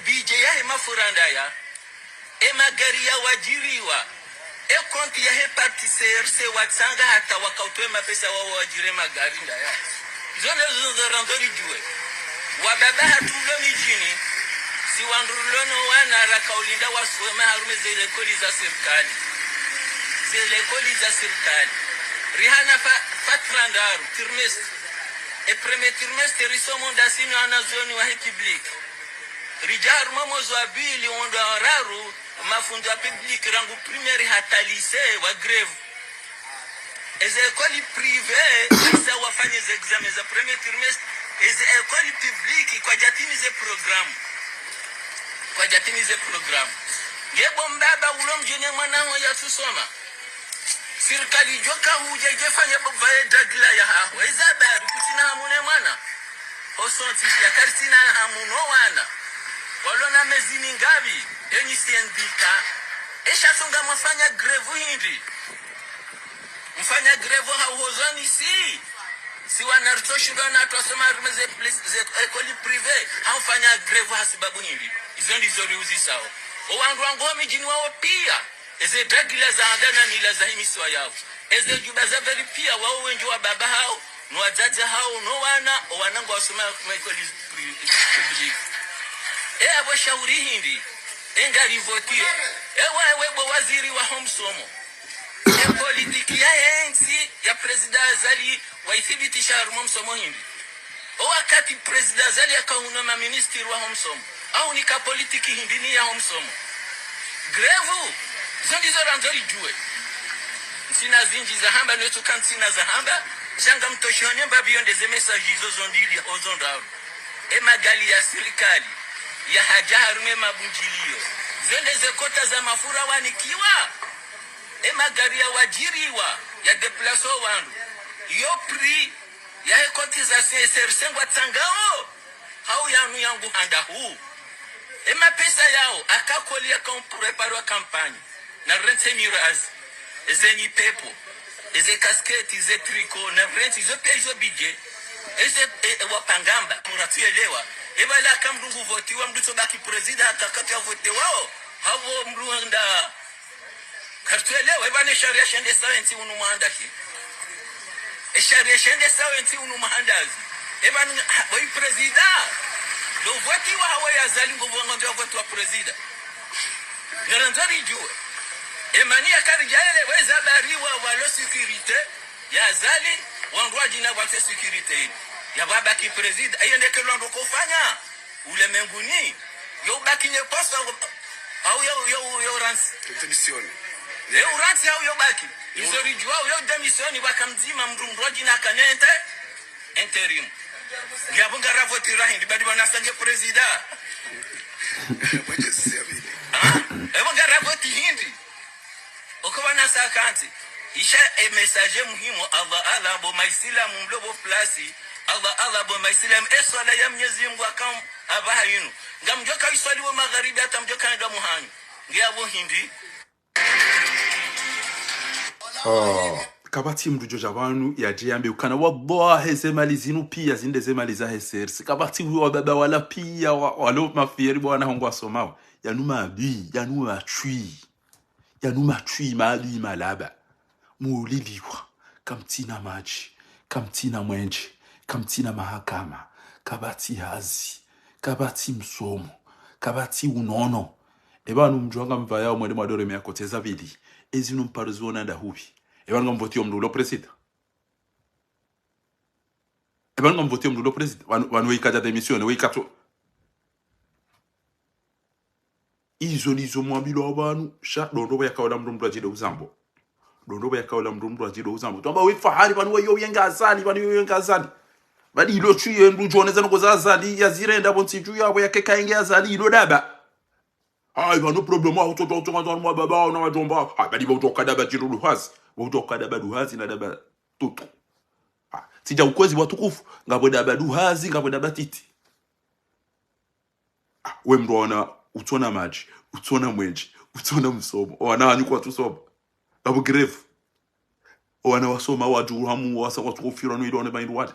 BJ ya hema furanda ya magari ya wajiriwa konti ya he parti CRC watsanga hata wakautwe mapesa wao wajire magari ndaya zone zozo randori juwe wababa hatulo mijini si wandurulono wana rakaulinda waswema harume zile koli za serikali rihana fatrandaru trimestre e premier trimestre risomo ndasini anazoni wa public rijar mamozo abili ondo raru mafundo ya public rangu primaire hata lycée wa greve eze école privée isa wafanye ze examen za premier trimestre eze école publique kwa jatimize program ngebo mbaba ulo mjene mwanao ya tusoma serikali joka huja jefanya babaye dagla ya haho eza bari kutina hamune mwana osoti ya kartina hamuno wana walona mezini ngabi enyi sendika esha songa mfanya greve hindi mfanya greve hauhozani si wanarutoshuda na tuwasoma rumeze ekoli prive haufanya greve hasibabu hindi izo ndizo riuzi sao owangu wangu mijini wao pia eze dagila za adana nila za himiswa yao eze juba za beri pia wao wenjo wa baba hao nwajaja hao no wana owanangu wasoma ekoli publique abo shauri hindi engari votie wewe waziri wa homsomo politiki ya ensi ya President Azali waithibitisha homsomo hindi wakati President Azali akauna na ministri wa homsomo au nika politiki hindi ni ya homsomo grevu zondizo ranzori jue sina zinji za hamba nwetu kansina za hamba shanga mtoshone mbabiyondeze message hizo zondili ozondaro magali ya serikali ya hajaharume mabunjilio zendeze kota za mafura wanikiwa magari ya wajiriwa ya deplaso wandu yo pri ya hekoti za sersengwa tangao hau yanu yangu handa huu pesa yao akakolia preparo kampani na rente mirazi zenyi pepo eze kasketi ze triko na rente zo pejo bije eze wapangamba muratuelewa ebala kamrungu voti wa mduto baki president akakati ya vote wao havo mruanda kartuelewa ebane sharia shende sawensi unu maandashi sharia shende sawensi unu maandazi ebane wai president lo voti wa hawa ya zali nguvu wangondi wa voti wa president ngeranzari juwe emani ya karijaele weza bariwa walo security ya zali wangwa jina wate security ya baba ki president ayende ke londo kufanya ule menguni yo baki nye posta au yo ransi demisioni yo ransi au yo baki izo rijua yo demisioni wakamzima mrumro jina kanente interim ya bunga ravoti rahindi badi wanasanje president bunga ravoti hindi okobana sakanti isha message muhimu Allah bo maisila mumlobo plasi Allah bo maisila eswala ya Mwenyezi Mungu akam abahayinu ngamjoka iswali wa magharibi hata mjoka ndo muhanyu ngiabo hindi kabati mrujo jabanu ya jiyambe ukana wallahi zemali zinu pia zinde zemali za hesersi kabati wa baba wala pia walo mafieri bwana hongo asomao yanuma bi yanuma chui yanuma chui mali malaba muuliliwa kamtina maji kamtina mwenje kamtina mahakama kabati hazi kabati msomo kabati unono ebanu mjwanga mvaya umwende mwadore meakoteza vili ezinu mparzona ndahubi ebanu ngamvoti omdulo president ebanu ngamvoti omdulo president wanu weikaja demisione weikato izo mwambilo abantu sha dondo yakawala mndu ajide uzambo dondo yakawala mndu ajide uzambo twamba wefahari banu weyo yengazali banu weyo yengazali badi ilo chuye mndu joneza ngoza azali yazirenda bonsi chu yabo yakeka yenge azali ilo daba ay banu problem wa to mwa baba na wajomba badi bo toka daba jiru duhazi bo toka daba duhazi na daba tutu sija ukwezi watukufu ngabo daba duhazi ngabo daba titi we mndu wana utona maji utona mwenji utona msomo wana anyukwa tusoma abo greve wana wasoma wajuru hamu wasa watukufira no idone baindu wati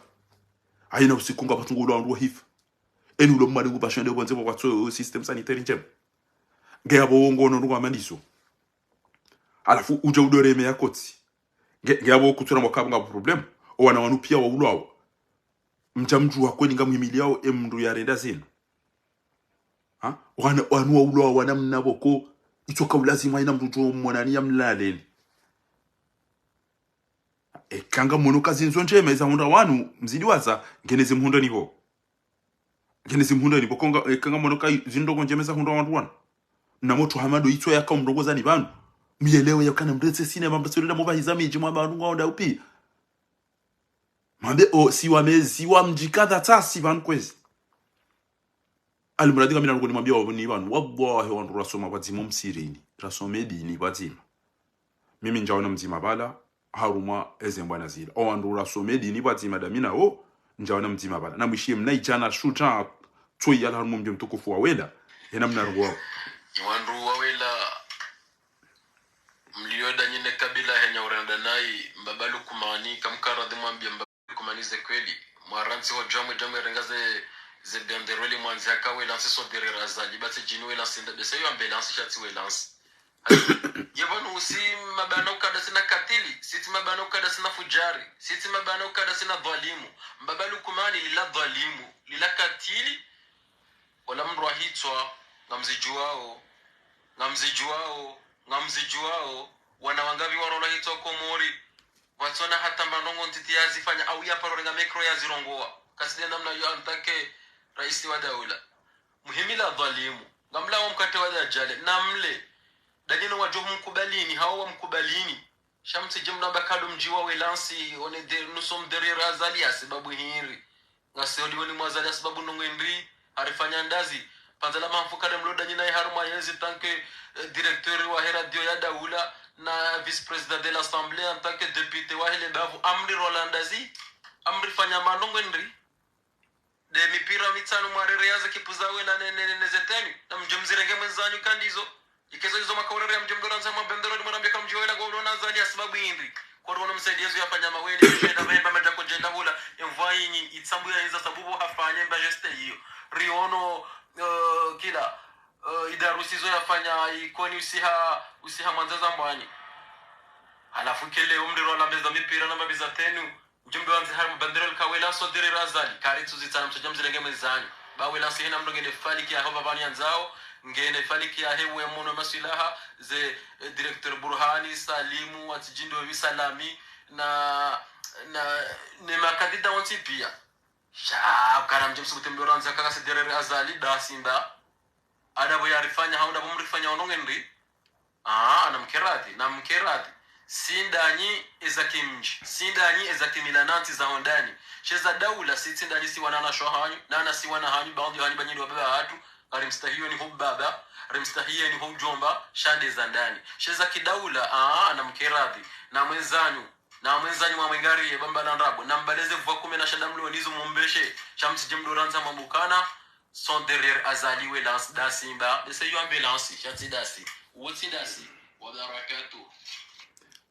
aina usikunga patungulu andu hifa enu lo mmali ngubashende bonze kwatso system sanitary njem ngeyabo ngono ndo amandiso alafu uje udoreme yakoti ngeyabo kutura mwakabo ngabo problem wana wanu pia waulwawo mjamju wakweni ngamuhimili yao emndu yarenda zinu wana waulwa wana mnaboko itoka ulazima ina mrujo mwanani ya mlaleni kanga mono kazi nzonje za hunda wanu mzidi waza ngeneze mhunda nibo konga kanga mono kai zindogo njemeza hunda wanu wana na moto hamado ito yaka mrongoza ni banu mielewe yakana mretse sinema mbasolera mubahiza miji mwamba wanu ngawonda upi mambe si wa mjikadha tasi banu kwezi alimradinga mina ngoni mwambia wabuni banu wallahi wandu rasoma bazima msirini rasome dini bazima mimi njaona mzima bala haruma ezembwana zila wandu rasome dini bazima damina njaona mzima bala na mwishie mnaijana shuta toyi ala harumu mje mtukufu wawela yena mnarugwa wandu wawela mlioda nyine kabila henya uranda nai mbabalu kumani kamkara dhimwambia mbabalu kumanize kweli mwaransi wa jamu rengaze ze benderoli mwanzi akawe lansi so derera zaji bati jinwe lansi ndebe seyo ambulance shati we lansi yebonu usi mabana ukada sina katili siti mabana ukada sina fujari siti mabana ukada sina dhalimu mbabalu kumani lila dhalimu lila katili wala mndu ahitswa ngamzijuao wana wangavi warola hitwa komori watsona hata manongo ntiti yazifanya au ya parorenga mekro ya zirongoa kaside namna yo antake rais wa daula muhimila dhalimu ngamla wa mkate wa dajale namle dajino wajohu mkubalini hao wa mkubalini shamsi jumla bakado mjiwa welansi one de nusom derira azali ya sababu hiri ngasioli woni mwazali sababu nongendri harifanya ndazi panzala mafuka dem loda nyina haruma yenzi tanke directeur wa radio ya daula na vice president de l'assemblée en tant que député wa hele bavu amri rolandazi amri fanya manongendri de mipira mitano mwarere yaza kipuzawe na nene zeteni na mjumzirenge mwenzanyu kandizo ikezo hizo makaurere ya mjumdoranza mabendero ni mwanambia kamjiwela golo zali sababu indri kwa rono msaidizi yafanya maweni sheda memba meja kujenda hula envoyini itsambu ya hizo sababu hafanye mba geste hiyo riono kila idarusizo yafanya ikoni usiha mwanzaza mbani alafu kele umdiro la mbeza mipira na mabiza tenu mjumbe wanzi haru mabendero kawela so dire razali kari tuzitana msajamzirenge mwenzanyu bawela sihina mdongende faliki ya hova bani anzao ngene faliki ya hewe muno masilaha ze director Burhani Salimu atijindo wisalami na ne makadida wanti pia sha kana mjumbe mtemdoranza kaka sedere azali da simba adabo yarifanya haunda bomrifanya onongendi namkerati sindanyi sindanyi ezakimilananti za ondani sheza daula sitindani si wanana shohanyu nana si wana hanyu baadhi hanyu banyini wababa hatu arimstahiyo ni hubbaba arimstahiyo ni hujomba shade za ndani sheza kidaula namkerati na mwenzanyu wa mwengari bamba na nrabo na mbaleze vwa 10 na shada mlo nizo mumbeshe shamsi jemdoranza mambukana son derrière azaliwe lance da simba de se yo ambulance chati dasi woti dasi wabarakatu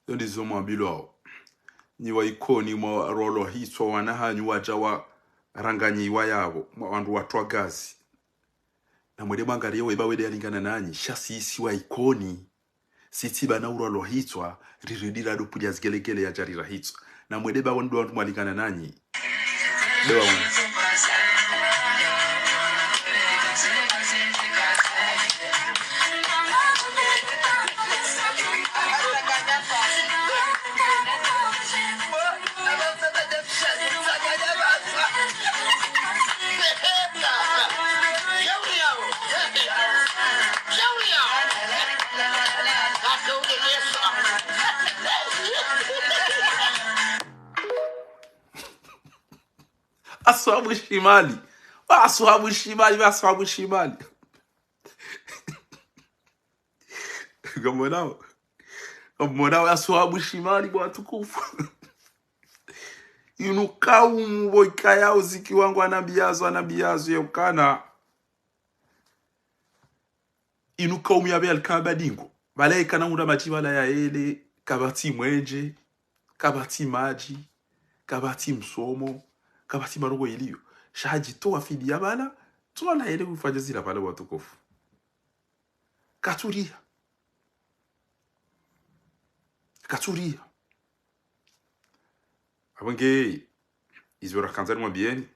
ndizo mwabilo ni wa ikoni mwa rolo hitwa wanahanyu wajawa ranganyiwa yabo wandu watwa gazi na mwede mangari yewe bawede alingana nanyi shasi isi wa ikoni sitiba na urolo hitwa riridira dupuja zgelegele ya jarira hitwa na mwede ba wandu mwalingana nanyi dewa wandu ashabu shimali Gamonao ashabu shimali bwa tukufu inukau mboika yao ziki wangu anabiazo yokana inukau miyabe alkabadingo malaika na muda machibala ya ele kabati mwenje kabati maji kabati msomo kabati marogo iliyo shaji toa fidi ya bala toa na ele kufanya zila pale watukufu katuria abange izora kanzani mwabieni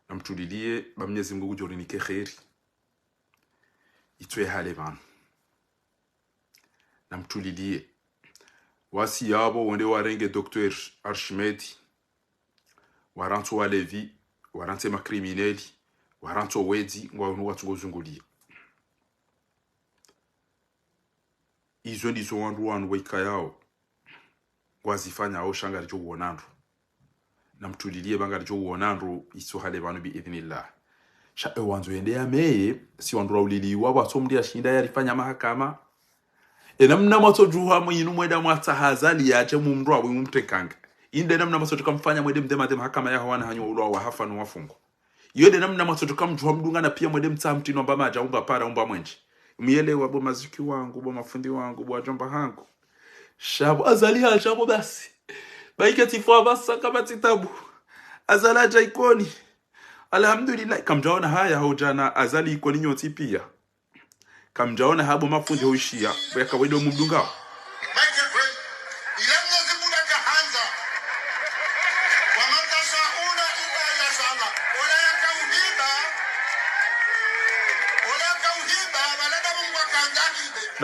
na mtulilie ba Mwenyezi Mungu kujorinike kheri itwe hale bana na mtulilie wasi yabo wende warenge Dr. Archimedi waranto wa Levi warante makrimineli waranto wedi ngwa watungozungulia izo ndizo wandu weka yao wazifanya au shangari jo uonandu na mtulilie bangari jo uonandu iso hale banu bi idhnillah sha wanzo endea meye si wandu rauliliwa watomdia shinda yarifanya mahakama namna mato juha mwinu mweda mwatahazali yaje mumru awe mumtekanga inde namna mato tukamfanya mwede mdema mahakama ya hawana hanyo ulwa wa hafa no wafungo yode namna mato tukamjuha mdunga na pia mwede mtamtino mbama ajaumba para umba mwenji mielewa bo maziki wangu bo mafundi wangu bo ajomba hangu shabu azali shabu basi baikati fwa basa kama titabu azala jaikoni alhamdulillah kamjaona haya hojana azali ikoni nyoti pia kamjaona habo mafundi hoishia kwa kawaida mumdunga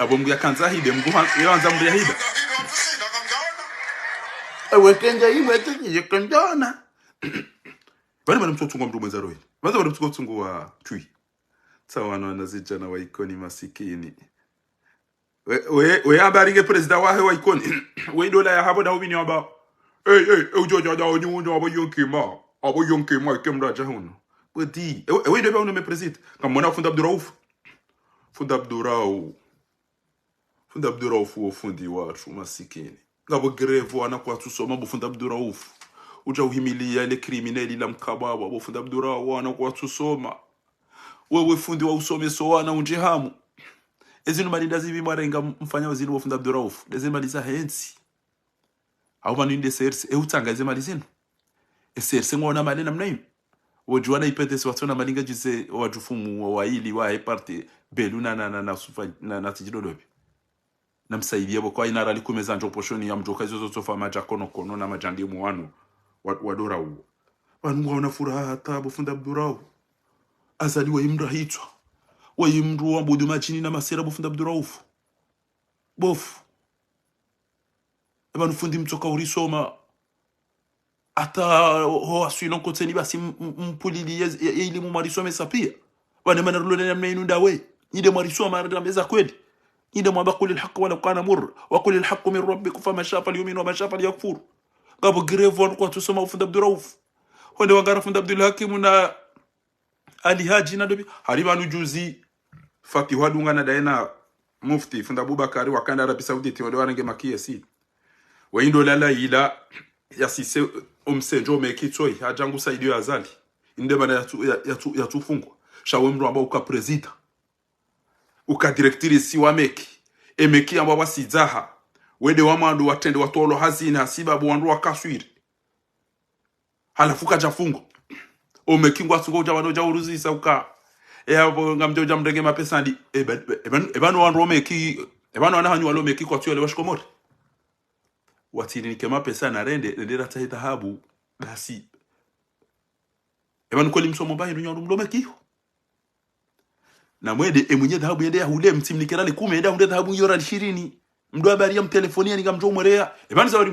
Kabo mgu ya kanza hide mgu yanza mgu ya hide. Ewe kenja imwe tenye kanjana. Bani mtotungo mdu mwenza rohi. Bani mtotungo wa tui. Sawa wana zijana wa ikoni masikini. We habari president wahe wa ikoni. We dola ya habo da ubini aba. Ujoja da onyundo abo yonkima. Abo yonkima ikemra jahuno. Budi. We doba uno me president. Kamona Funda Abdurauf. Funda Abdurauf wo fundi watu masikini. Ngabo greve wana kwa tusoma bo Funda Abdurauf. Uja uhimilia ile criminali la mkababa bo Funda Abdurauf wana kwa tusoma. Wewe fundi wa usome so wana unjehamu. Ezinu malinda zivi marenga mfanya wazinu bo Funda Abdurauf. Dezenu maliza hensi. Au manu inde serse utanga ze malizinu. Serse ngona malena mnaim. Wajuana ipete swatona malinga jise wajufumu wa ili wa parte beluna na sufa na tijidodobi. Na msaidia bo kwa inara likumeza njo poshoni ya mjoka hizo zofa maja kono na majandi muwanu wadora uo. Wanu wana furaha hata bo Funda Abdurauf. Azali wa imra hitwa. Wa imru wa mbudu machini na masera bo Funda Abdurauf. Bofu. Eba nufundi mtoka urisoma. Ata ho aswino kotseni basi mpulili ili mumarisome sapia. Wane manarulone na mnainu ndawe. Nide marisoma aradambeza kweli. Nide mwamba kuli alhaqu wala kana murra. Wa kuli alhaqu min rabbikum fama shafa liyuminu wa ma shafa liyakfur. Gabo grevo kwa tusoma Funda Abdurauf. Wande wangara Funda Abdul Hakim na Ali Haji na dobi. Hariba nujuzi faki wadunga na daena mufti Funda Abubakari wakanda Arabi Saudite wade warange makia si. Wa indo lala ila ya sise umsenjo mekitoi hajangu saidio azali. Inde bana ya tufungwa. Shawe mru ambao uka prezida. Uka direktiri si wa meki. Emeki ambao wasizaha. Wede wamandu watende watolo hazina hasiba buwandu wakaswiri. Halafuka jafungo. Omekingwa sungo ujawano uruzi isa uka. Ebo ngamjo jamrenge mapesa ndi. Ebanu wandu omeki. Ebanu wanahanyu walo meki kwa tuyo lewashkomori. Watini nikema pesa na rende ndera tahita habu basi ebanu koli msomo bayi nunyo mlome kiho na mwede emunye dhahabu yende ya hule mtimnikera likume enda hunde dhahabu yora 20 mdo habari ya mtelefonia ninga mjo mwerea ebanu zawari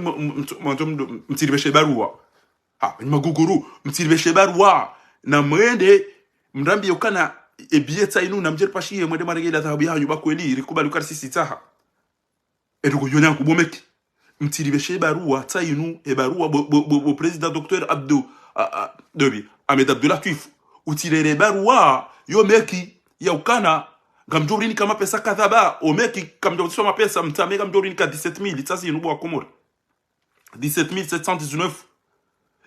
mtiribeshe barua ni maguguru mtiribeshe barua na mwede mrambi yokana ebieta inu na mjeri pashiye mwede maregela dhahabu ya hanyuba kweli rikubali ukari sisi taha edugo yonya kubomeki mtiribeshe barua tainu barua bo president Dr. Ahmed Abdoulatif utirere barua yo meki ya ukana ngamjorini kama pesa kadhaba o meki kamjo soma pesa mtameka mjorini ka 17000 sasa inubo akomori 17719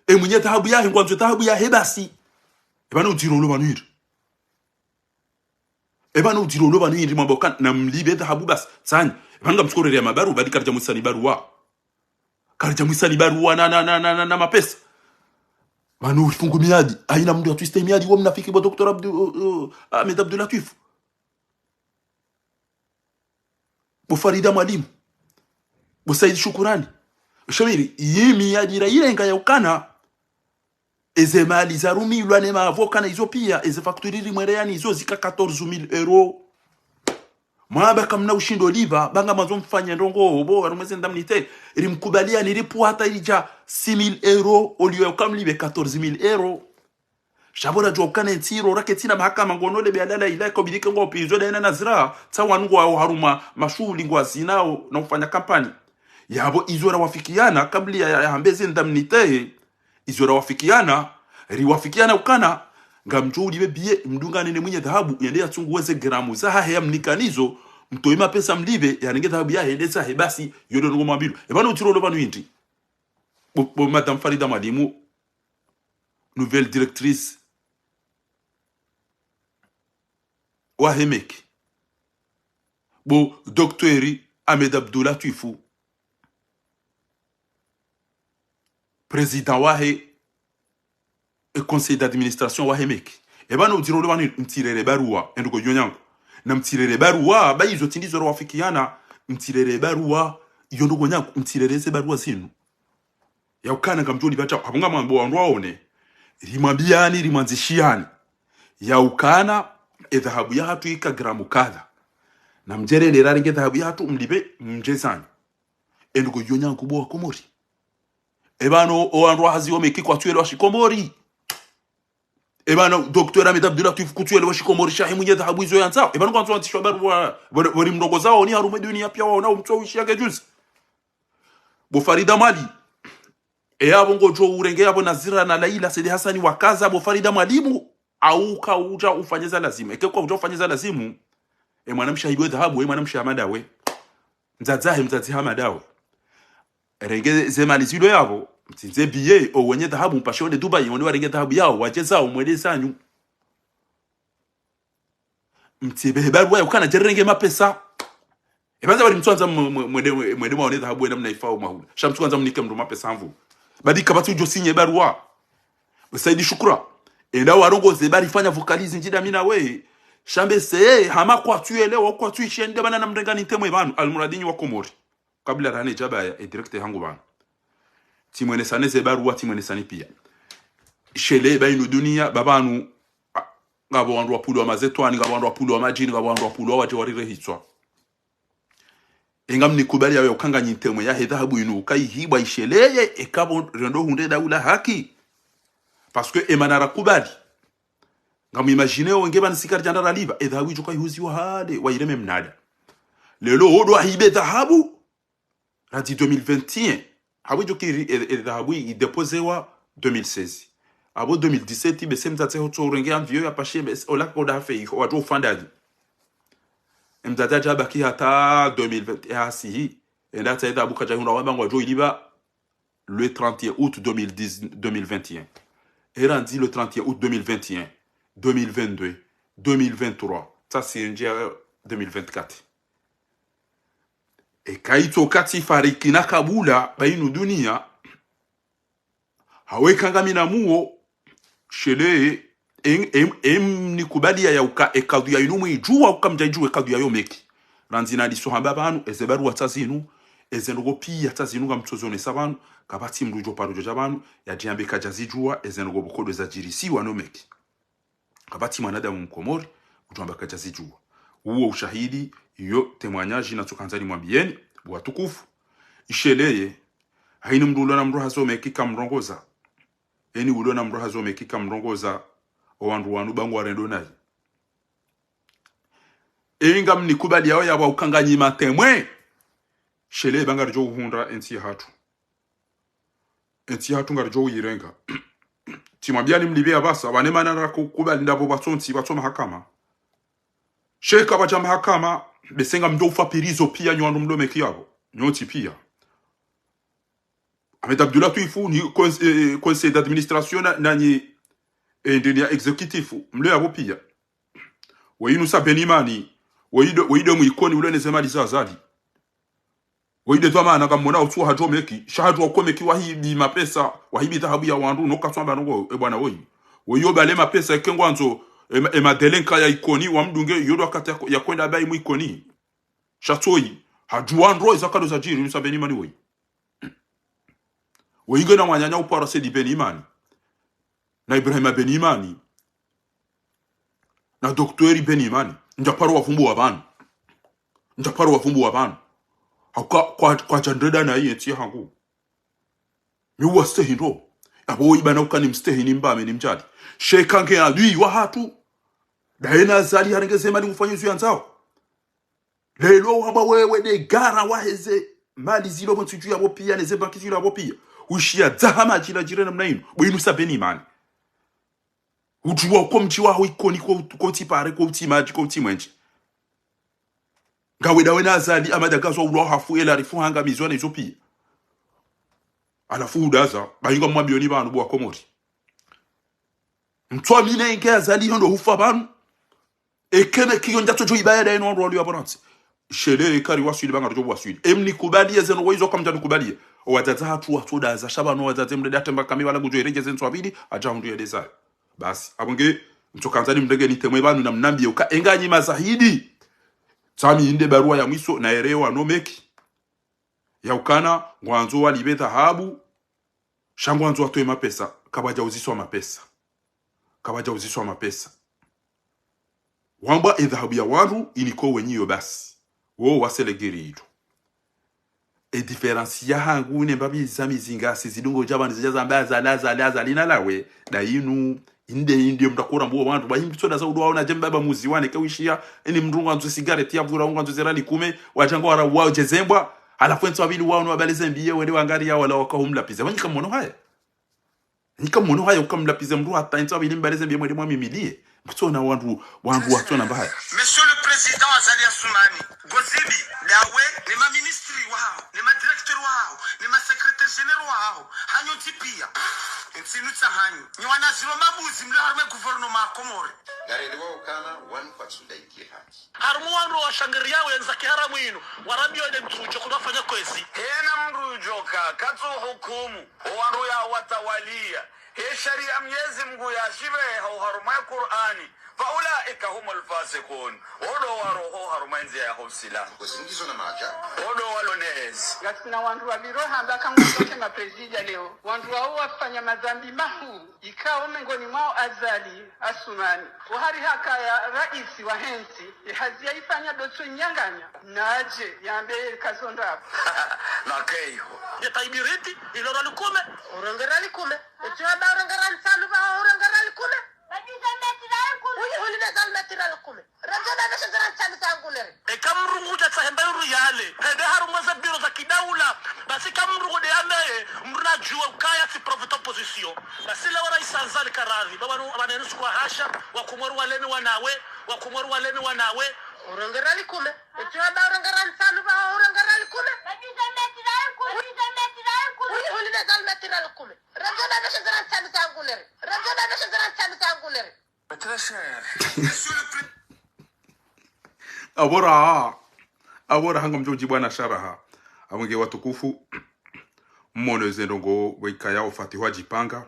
e mwenye dhahabu ya ngwanzo dhahabu ya hebasi ebana utirolo banwiri mambo kan na mlibe dhahabu bas tsani ebanga mskorere ya mabaru badi karja musani barua karja musani barua na mapesa manu ufungu miadi aina mdu atwiste miadi wa mnafiki bo Dr. Ahmed Abdoulatif bo Farida Mwalimu bo Said Shukurani shamiri yimi yadira ile nga yaukana eze mali za rumi lwane maavoka na hizo pia eze factory rimwereani hizo zika 14000 euro mwaba kamna ushindo liva banga mazo mfanya ndongo obo arumeze ndamnite rimkubalia nilipo hata ija 6000 euro olio kamlibe 14000 euro shabora jokana ntiro raketina mahakama ngonole bealala ila ko bidike ngo pizo da na zira tawangu au haruma mashuli ngo azinao na kufanya kampani yabo izora wafikiana kabla ya hambeze ndamnite izora wafikiana riwafikiana ukana ngamjuli bebie mdungane ne mwenye dhahabu yende yatunguweze gramu za haya mnikanizo mtoima pesa mlibe yanenge dhahabu ya hende za basi yodo ngo mwambiru ebana utiro lo banu indi bo madame Farida Mwalimu nouvelle directrice wa Hemeki bo Dr. Ahmed Abdoulatif président wahe et conseil d'administration wa Hemeki ebana utiro lo banu mtirere barua endugo yonyango na mtirere barua bayizo tindizo ro wafikiana mtirere barua yondugo nyango mtirereze barua zinu ya ukana ngamjoli bacha abunga mambo wandu waone rimwambiani rimwanzishiani ya ukana dhahabu ya hatu ika gramu kadha na mjere le rari nge dhahabu yatu mlibe mjezani endugo yonya kubo wa Komori ebano oanro hazi omeki kwa tuele wa shikomori ebano Dr. Ahmed Abdullah Tuif kutuele wa shikomori shahi mwenye dhahabu hizo yanzao ebano kwa tuantishwa baru wari mdogo zao ni harume dunia pia wao na umtoa wishi yake juzi bo Farida Mali abo ngojo urenge abo Nazira na Laila Said Hassani wakaza bo Farida Mwalimu au kauja ufanyeza lazima ekekwa uja ufanyeza lazimu mwanamsha hibo dhahabu mwanamsha Hamadawe mzazahe mzazi Hamadawe renge zemali zido yabo mtinze biye o wenye dhahabu mpashone Dubai wone warenge dhahabu yao wacheza umwele sanyu mtibe baru wao kana jerenge mapesa ebanza bari mtwanza mwede maone dhahabu na mnaifao mahula shamtwanza mnike mndo mapesa mvu badika batu jo sinye barua Saidi Shukura enda warongo zebari fanya vocalize njida mina we shambe se hama kwa tuelewa kwa tuishende bana namrengani temwe banu almuradini wa Komori kabla rane jaba ya directeur hangu bana timwene sane zebarua timwene sane pia shele bainu dunia babanu ngabo wandu wapulo mazetwani ngabo wandu wapulo majini ngabo wandu wapulo waje warire hitswa engam nikubali yawe ukanga nyitemwe ya dhahabu inu kai hibwa isheleye ekabo rendo hunde daula haki parce que emanara kubali ngam imaginer wenge ban sikar jandara liba dhahabu jukai huzi wa hade wa ireme mnada lelo odo hibe dhahabu radi 2021 habu joki dhahabu i deposewa 2016 abo 2017 be semtate hoto renge an vieux ya pashe be ola ko da fe ko wato fandadi mtata jaba ki hata 2020 asi enda taida buka jahunda wabango jo iliba le 31 août 2021 erandi le 31 août 2021 2022 2023 ça c'est un dia 2024 e kaito kati fariki na kabula bainu dunia hawekanga mina muo shele ni kubalia ya uka ekadu ya inumu ijua ukamjajua ekadu ya yomeki ranzina lisohamba banu ezebaru watazinu ezendogo pia tazinu ngamtozone sabanu kabati mrujo parujo jabanu ya diambe kajazijua ezendogo bokodo za jirisi wanomeki kabati mwanadamu mkomori ujamba kajazijua huo ushahidi iyo temwanyaji na tukanzani mwambieni watukufu isheleye haini mrulo na mroha zomeki kamrongoza eni ulo na mroha zomeki kamrongoza owandu wanu bangu warendo nayi enga mnikubali yao ya ukanganyi matemwe shele bangar jo uhunda enti hatu ngar jo yirenga timwabiani mlibia basa wanemana na kukubali ndabo batonti batoma hakama sheka bajama hakama besenga mdo ufapirizo pia nywandu mdomeki yabo nyoti pia Ahmed Abdullah Tuifu ni conseil d'administration nani ndenia executifu mle abo pia wayinu sabenimani wayido mwikoni ule nezema lizazali wayide twama na kamona utwa hajo meki shahadu komeki wahibi mapesa wahibi dhahabu ya wandu no katwamba ngo bwana woyo bale mapesa ekengwanzo madelenka ya ikoni wa mdunge yodo akata ya kwenda bai mwikoni shatoi hajuandro izakado za jiri nusabenimani woyinge na mwanyanya upara sedi benimani na Ibrahima Benimani na Dr. Benimani njaparo wafumbu wabanu hauka kwa jandreda na iye tia hangu miwa stehindo abo ibana ukani mstehini mbame ni mjadi shekange ya lui wa hatu daena zali harenge zemali mfanyizu ya nzao lelo waba wewe de gara waheze mali zilo mtuju ya wopia neze banki zilo ya wopia ushia zahama jila jirena mnainu boinusa Benimani ujuwa komchiwa ho ikoni ko tipare ko timaji ko timwenji ngawe dawe nazali amadagazo ulo hafu ela rifu hanga mizwana izopi alafu udaza bayinga mwambioni banu bwa Komori mtwa mine nke azali hondo hufa banu ekene kiyo njato jo ibaya da eno rolo ya bonansi shele kari wasuli banga jo wasuli emni kubali ezeno wizo kamjani kubali owataza hatu watoda za shabano wataze mdada temba kami wala gujo ereje zenso abidi aja hundu ya desire basi abonge mtokanzani mdege ni temwe banu na mnambie uka enganyi mazahidi tami inde barua ya mwiso na erewa no meki ya ukana ngwanzo walibe dhahabu shangwanzo atoe mapesa kabaja uziswa mapesa wamba dhahabu ya wandu iniko wenyiyo basi wo wasele gerido e diferencia hangu ne babi zamizinga sizidungo jabani zijazamba za lina lawe da inu inde mtakura mbuo wantu ba himbi tsoda saudu waona jemba baba muziwane kawishia eni mrunga nzu cigarette ya vura unga nzu zerali kume wajanga wara wao jezembwa alafu enso abili wao no abale zembiye wede wangari ya wala wakahumla piza wanyika mono haya nika mono haya ukamla piza mru hata enso abili mbale zembiye mwede mwamimilie mtona wantu watona mbaya. Monsieur le Président Azali Assoumani Gozibi lawe ni ma ministri wao ni ma director wao ni ma secrétaire général wao hanyo tipia nsinutsa hanyo ni wanaziro mabuzi mlaharme gouvernement Komore garende wao kana wan kwatsunda ikihaki harmu wanro wa shangari yao yenza kiharamu ino warabio ile mtujo kunafanya kwezi hena mrujoka katsu hukumu wanro ya watawalia he sharia Mwenyezi Mungu ya shibe haruma ya Qur'ani faulaika humul fasiqun odo waro harumanzi ya hosila kusingizo na maja odo walonezi gasina wandu wabiroha ambaka ngotoke maprezida leo wandu wao wafanya madhambi mahu ikao mengoni mwao Azali Assoumani wahari haka ya raisi wa hensi hazia ifanya dotso nyanganya naje yambe kazondapo na keiho yataibiriti ilora likume urangara likume etiwaba urangara nsalu ba urangara likume ekamrunguja tsahembaru yale hede harumaza biro za kidaula basi kamrungude yale mrunajua ukaya si profita opposition basi la wana isanzali karavi baba abanensu kwa hasha wakumwaru waleni wanawe urangara likume etiwaba urangara nsalu ba urangara likume abora hanga mjoji bwana sharaha abonge watukufu mmono zendongo wekaya ufatiwa jipanga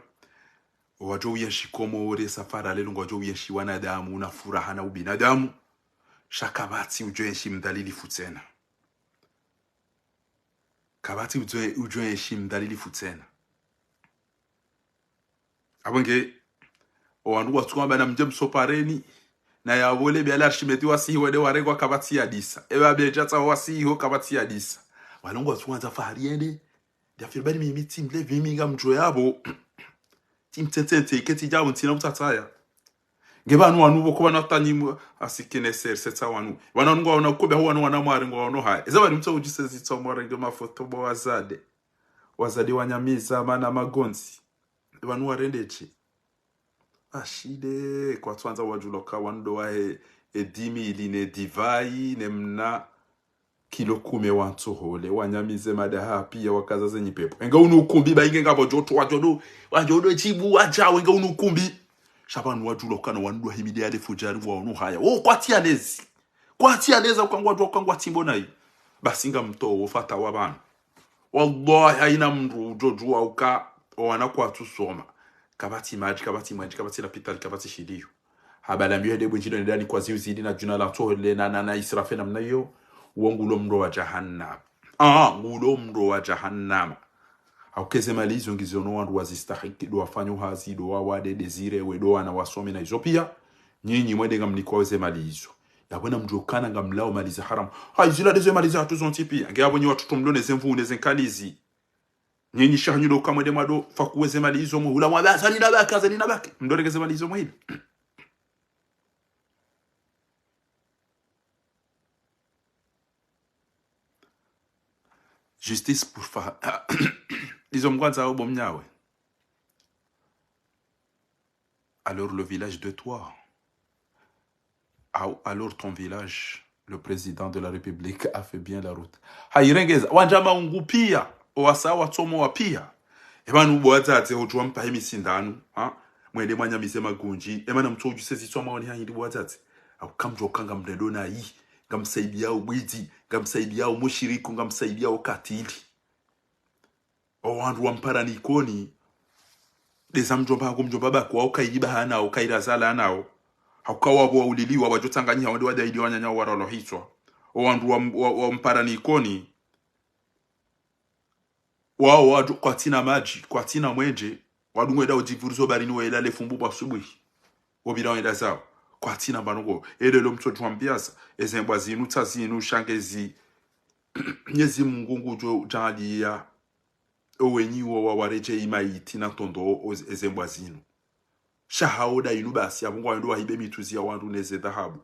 wajo yeshikomo ore safara lelo ngojo yeshi wanadamu na furaha na ubinadamu shakabati ujo yeshi mdalili futsena kabati ujo yeshi mdalili futsena abonge owandu watukwa bana mjemso pareni na ya vole bya l'archimete wasi wede waregwa kabati ya disa eba bejatsa wasi ho kabati ya disa walongo watukwanza fariende dia filbani mimi team le viminga mjo yabo team tentente keti jabu tina mtataya ngebanu wanu boko banatani asikene ser setsa wanu wana ngo wana ko be ho wana mwari ngo no ha eza bari mtso ujisezi tsomora ngo mafoto bo wazade wanyamiza mana magonzi banu warendechi ashide kwa twanza wajuloka wando wa edimi iline divai nemna kilo 10 wantuhole wanyamize madaha pia wakaza zenyi pepo enga unukumbi ba ingenga bojoto wajodo chibu wachawe enga unukumbi shabanu wajuloka no wando himidi ya defujari wa unu haya kwatia neza ukangwa timbo nayo basinga mto ufata wabana wallahi haina mru jojua uka wana kwa tusoma kabati maji kabati la pitali kabati shidiyo habala mbiyo hede bwenjino ndani kwa ziuzidi na juna la tohle na israfe na mnayo uongulo mro wa jahannam ngulo mro wa jahannam aukeze malizo ngizono wandu wazistahiki do wafanyo hazi do wawade desire wedo wana wasome na hizo pia nyinyi mwende ngamnikwaze malizo yabona mjokana ngamlao maliza haram haizila dezo maliza hatuzonti pia ngabonye watoto mlone zemvune zenkalizi nyinyi shahanyulo kamwe demado fakuweze malizo mu ula mwabaza ni nabaka mdoregeze malizo mu hili justice pour fa ils ont mwanza au bomnyawe alors le village de toi alors ton village le président de la République a fait bien la route hairengeza wanjama ungupia owasawa tomo wapia ebanu bwatate hotwa mpa emisindanu mwende mwanya misema gunji emana mtoju sezi tsoma oni handi bwatate akamjo kanga mdedona yi ngamsaidia ubwiji ngamsaidia umushiriku ngamsaidia ukatili owandu wampara nikoni desamjomba ngomjomba bako aukayiba hana aukayirazala nao haukawa bo uliliwa wajotanganya wande wadaidi wanyanya waralo hitwa owandu wampara nikoni wao wadu kwa tina maji kwa tina mwenje wadungwe da ujivurizo barini wa ilale fumbu basubuhi obira wenda zao kwa tina banongo ele lo mto twambiasa ezembwa zinu tsazinu shangezi nyezi mungu jo jadi ya owenyiwo wa wareje imaiti na tondo ezembwa zinu shahaoda inu basi abungu wandu wahibe mituzi ya wandu neze dhahabu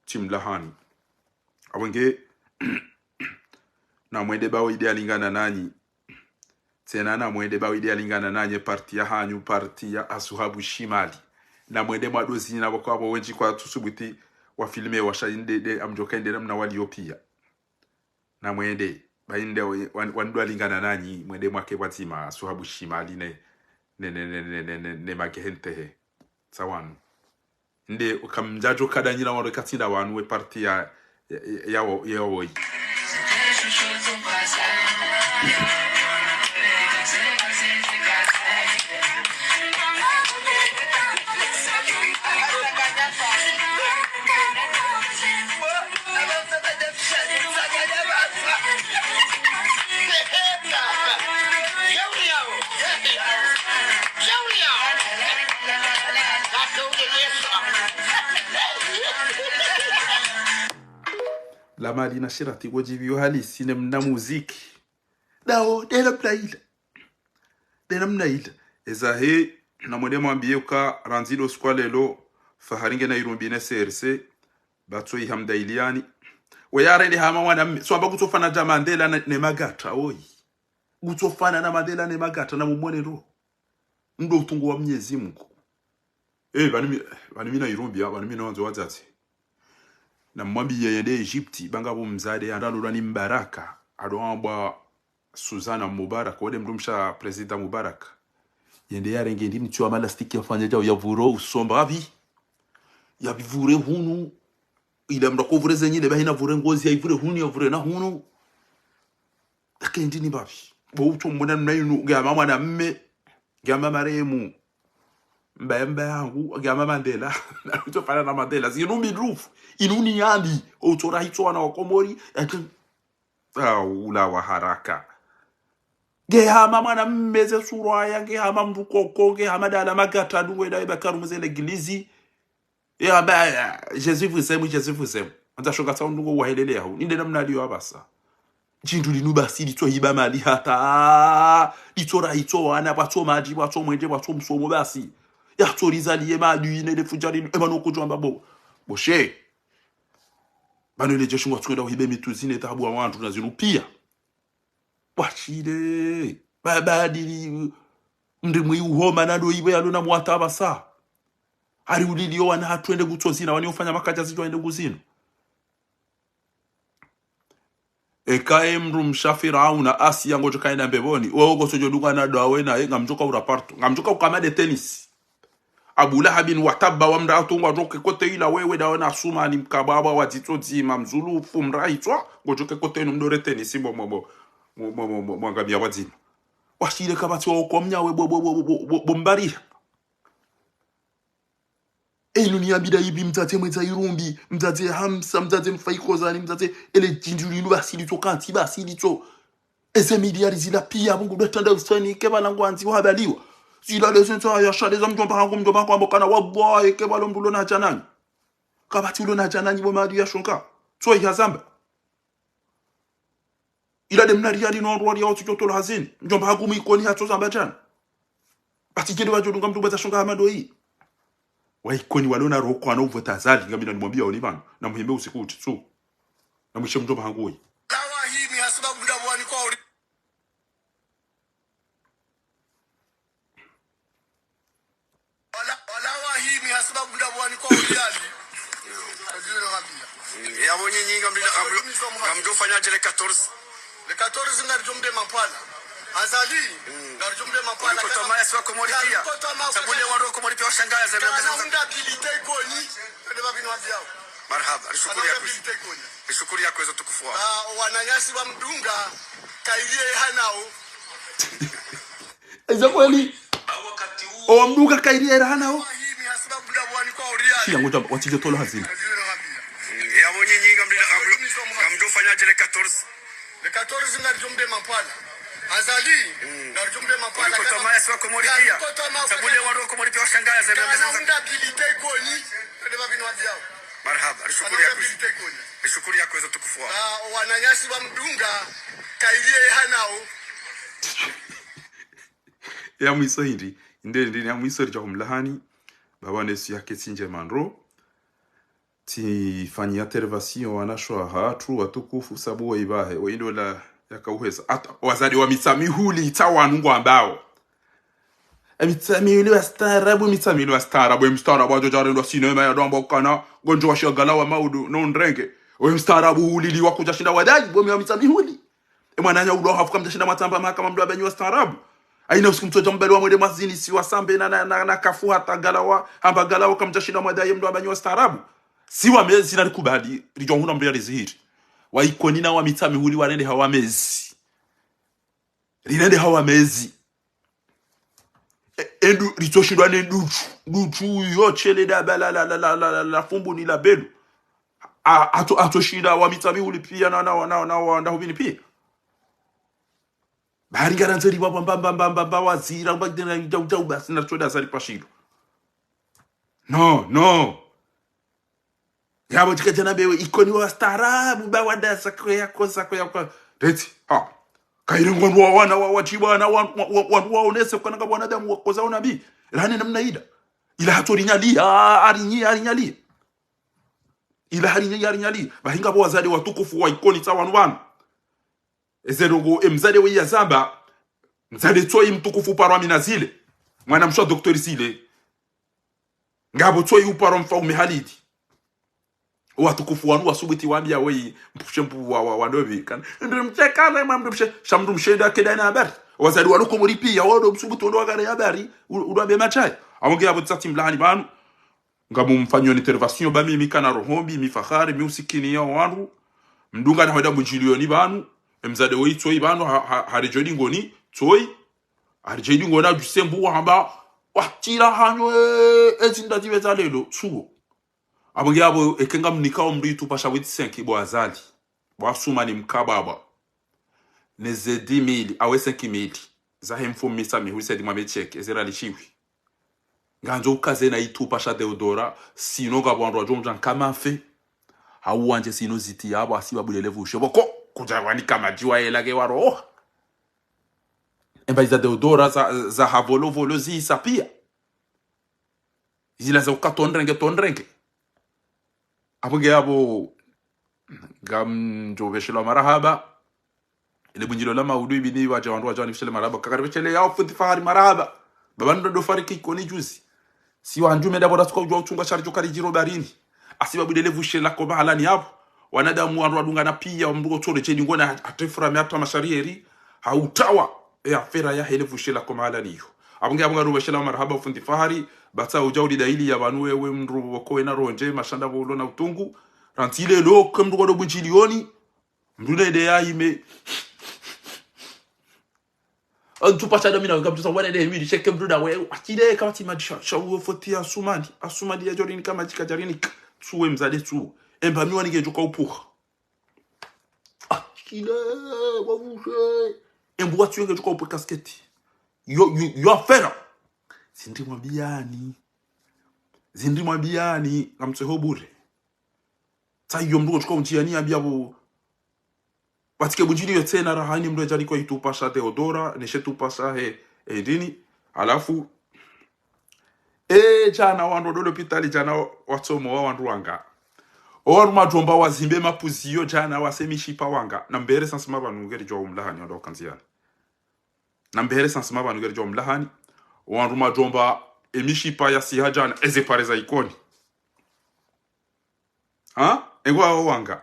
timlahani abonge na mwende bawo ide alingana nanyi tena na mwende bawo ide alingana nanyi parti ya hanyu parti ya asuhabu shimali na mwende madozi na bako wenji kwa tusubuti wa filme wa shinde amjokende na waliopia na mwende bainde wandu alingana nanyi mwende mwake watima asuhabu shimali ne magehente sawanu nde ukamjajo kadanyira wano katinda wanu we parti ya yawo la mali na shirati wajibi halisi na muziki dao dela mnaila eza he na mwende mwambie uka ranzido skwalelo faharinge na irumbi na CRC batoi hamda iliani weyarende hama wana swamba kutofana ja Mandela ne magata oi kutofana na Mandela ne magata na mumone ro ndo utungu wa Mwenyezi Mungu bani mina irumbi bani mina wanzo wazati na mwambi yende Egypti banga bumzade andalura ni Mbaraka adoamba Suzana Mubarak wode mdumsha president Mubarak yende yarenge ndi mtu wa malastiki afanye jao ya vuro usombavi ya bivure hunu ila mdakovure zenyine bahina vure ngozi ya ivure hunu ya vure na hunu takendi ni babi bo uto mbona nayinu gama mwana mme gama maremu mbembe yangu gama Mandela na uto fana na Mandela zinumbi roof inuni yandi utora hito wana wakomori ula wa haraka gehama mwana mmeze suraya gehama mdukoko gehama dala magata duwe da ibakaru mzele gilizi ya ba Jesus vusemu anta shoka tsa ndungo wahelele yaho ninde namna liyo abasa jindu linubasi litso hiba mali hata litora hito wana batso maji batso mwenje batso msomo basi ya toriza liye mali ne defujari emanoko jamba boshe bano le jeshu watwenda uhibe mituzi ne tabu wa wantu na zirupia wachide babadi ndimwe uhoma nado ibe yalona mwataba sa ari uliliyo wana hatwende gutozina wani ufanya makaja zito ende guzino ekae mru mshafirauna asi yango joka ina mbeboni wewe sojo duka na dawe na ngamjoka uraparto ngamjoka ukamade tennis Abu Lahabin watabba wamda atungwa joke kote ila wewe daona asuma ni mkababa watitoti mamzulu fumraitwa ngojoke kote ino mdore tennis mwangamia wazima washire kabati wa ukomnya we bombari elu ni abida ibi mtate mweta irumbi mtate hamsa mtate mfaikozani mtate ele jinjulu basili to kanti basili to ese media rizila pia mungu dotanda usani keba nangu anti wahabaliwa sila lesenta ya shade za mjomba kwa mbokana wallahi keba lombulo na janani kabati ulo na janani bo madu ya shonka so ihazamba ila demnari yali no rwali ya otutolo hazini mjomba hakumu ikoni hato zamba jana bati jende wajodunga mtu bata shonka hamado hii waikoni walona roko anovota zali ngamina nimwambia olivano na muhimbe usiku utitsu na mwishe mjomba hangoi lawa hii mi hasiba buda bwani kwa uri lawa hii mi hasiba buda bwani kwa uriali ya mwenye nyinga mdo fanya jele 14 le 14 ngarjomde mapala azali ngarjomde mapala kwa toma yaswa komoripia sabule waro komoripia washangaya za mda bilite koni ndio babino wadiao marhaba shukuri yako hizo tukufua wananyasi wa mdunga kailie hanao eza kweli o mdunga kailie hanao hii hasiba buda bwani kwa uriali kila ngoja watije tolo hazini ya mwenye nyinga mdo fanya jele 14 le 14 ngarjomde mapala Azali na rujumbe mapala Ulikuwa maya siwa komoripia. Sabule waro komoripia washangaza zero kana meza. unda bilite koni ndio babinwa vyao. Marhaba. Shukuru yako hizo tukufu wao. Wananyasi wa mdunga kailie hanao. Ya mwiso hindi ndi ya mwiso rija kumlahani baba nesu yake sinje manro ti fanyia tervasio wanashwa hatu watukufu sabu ibahe oindo la yakauheza ata wazadi wa mitsamihuli itawanungu ambao mitsamihuli wa starabu mstarabu wajojare ndo sinema ya dombo kana gonjo wa shagala wa maudu no ndrenge mstarabu hulili wa kujashinda wadai bomi wa mitsamihuli mwananya ulo hafuka mjashinda matamba mahakama mdo abenyu wa starabu aina usikumtoja mbele wa mwede mazini si wasambe na kafu hata galawa hamba galawa kamjashinda wadai mdo abenyu wa starabu si wa mezi na likubali rijonhuna mbele rizihiri wa ikoni na wa mitsamihuli warende hawa mezi rinende hawa mezi endu ritoshindwa ne duchu yo chele da la fumbu ni la belu atoshinda wa mitsamihuli pia na hubini pia bari garanzeri bamba wazira mbagdena njau basi na toda sari pashido no yabo tikatana bewe ikoni wa starabu ba wadasa kwa reti kaire ngwandu wana wachibana wandu waonese kana ka wanadamu wakoza unabii rani namna ida ila hatorinyali arinyali ila harinyali bahinga bo wazadi watukufu wa ikoni za wanu ezerogo emzade we yazamba mzade toi mtukufu parwa minazile mwana mshwa doktori zile ngabo toi uparo mfaume halidi watukufu wanu wasubuti wambia we mpushe mpu wa dobi kan ndio mchekana mamdumshe shamdum sheda kedana habari wazadi waluko muripia wado msubuti ndo wagare habari udwabe machai awonge abo tsati mlani banu ngabo mfanyo intervention ba mimi kana rohombi mifahari miusikini ya wandu mdunga na hoda mujilioni banu emzade we toi banu harijodi ngoni toi harijodi ngona dusembu hamba watira hanyo ezinda tibeza lelo sugo abonge abo ekenga mnikao mritu pasha witi 5 ibo azali wasuma ni mkababa neze 10,000 awe 5,000 za hemfo misa mihuse di mame check ezera lishiwi nganzo ukaze na itu pasha Deodora sino gabwandu ajomja kama fe hauanje sino ziti yabo asiba bulele vushe boko kujawani kama jiwa elage waro emba za Deodora za havolo zisa pia zila za ukatondrenge abonge abo gamjoveshela marahaba ile bunjilo la maudu ibini waje wandu wajani fishele marahaba kakaribeshele yao futi fahari marahaba babando do fariki koni juzi si wanjume dabo rasuko jwa utunga sharjo karijiro barini asiba budele vushela ko bahalani hapo wanadamu wandu wadunga na pia mrugo tole cheni ngona atefura miato masharieri hautawa ya fera ya hele vushela ko bahalani hiyo abonge abonga rubeshela marahaba futi fahari bata ujaudi daili ya banwe we mru wako na ronje mashanda bolo na utungu rantile lo kemrugo do bunjilioni mrune de ya ime antu pachada mina ngamtusa wana de himidi cheke mruda we atide kama timadisha shawo foti asumadi ya jorini kama jikajarini tuwe mzade tu emba miwani ngejoka upuha atide wavushe embu watu ngejoka upuha kasketi yo afera zindi mwabiani ngamtseho bure tayo mrugo chukwa mtiani abiabo watike bunjini yote na rahani mdo jari kwa itupasha Deodora neshe tupasha dini alafu jana wandu dole pitali jana watomo wa wandu wanga owaru majomba wazimbe mapuziyo jana wasemishipa wanga na mbere sansima banugeri jwa umlahani ndo kanziani na mbere sansima banugeri jwa umlahani wandu majomba emishipa ya sihajana eze pareza ikoni engwa wanga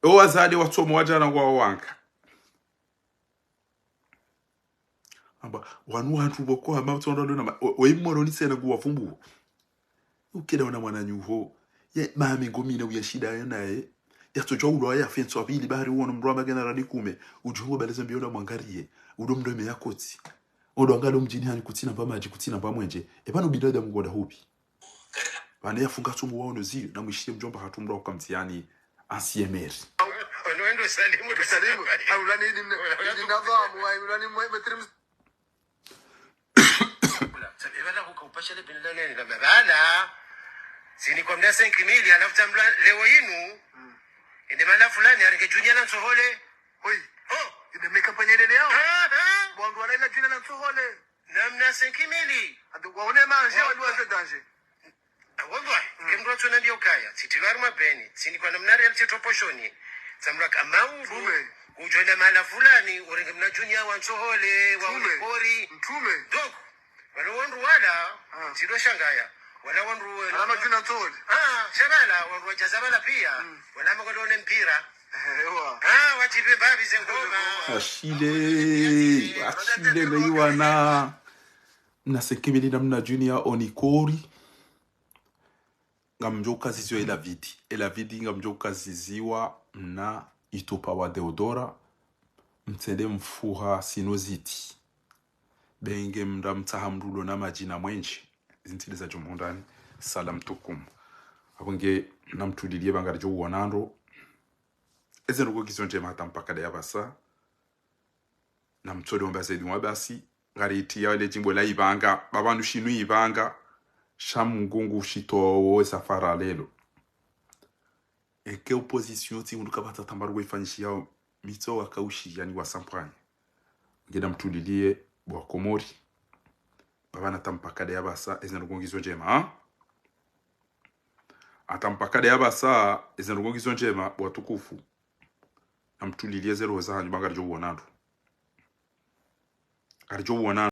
owazade watomo wajana ngwa wanga amba wantu boko amba tsondo na oyimoro ni sena ngwa fumbu ukeda ona mwana nyuho ye mami ngomine uyashida naye yatojwa ulo ya fenso abili bari wona mndwa magana radikume ujuho baleze mbiona mwangariye udo mndome yakoti odo ngalo mjini hani kutina pamaji kutina pamwenje ebano bidada mgoda hupi bana yafunga tumu waono zio na mwishie mjomba hatumra ukamtiani asiemeri ndo salimu haulani ni nidhamu haulani mwemetrim sabibana kukupasha bin nani na mabana sini kwa mda 5 mili alafu tamla leo yinu inde mala fulani aringejunya na nsohole hoi inde mekampanya ile yao mwandu wala ina jina na nsohole namna 5 mili adu waone manje wadwa danger wallahi kimro tuna ndio kaya sitilar mabeni sini kwa namna real chetoposhoni samra kamau ujoina mala fulani uringe mnajunya wa nsohole wa ulipori mtume dok wala wandu wala sido shangaya wala wandu wala majuna nsohole shabala wandu wajazabala pia wala magodone mpira wachipe babi zengoma ashile leiwana mnasekemeli namna junior onikori ngamjoka ziziwa ela vidi ngamjoka ziziwa na itopa wa Deodora mtsende mfuha sinoziti benge mda mtahamrulo na majina mwenji zintile za jumundani salam tukum abonge namtulilie bangarjo wonando ezenugo kizonje matampaka de yabasa namtsode omba zedi mwabasi ngariti ya le jimbo la ibanga babandu shinu ibanga shamungungu shito safara lelo eke opposition ti unduka batatambaru ifanyishia mito wakaushi yani wasampanya ngenda mtulilie bwa komori babana tampaka de yabasa ezenugongizo njema atampaka de yabasa ezenugongizo njema bwa tukufu namtulilie zero za hanyuma garjo wonando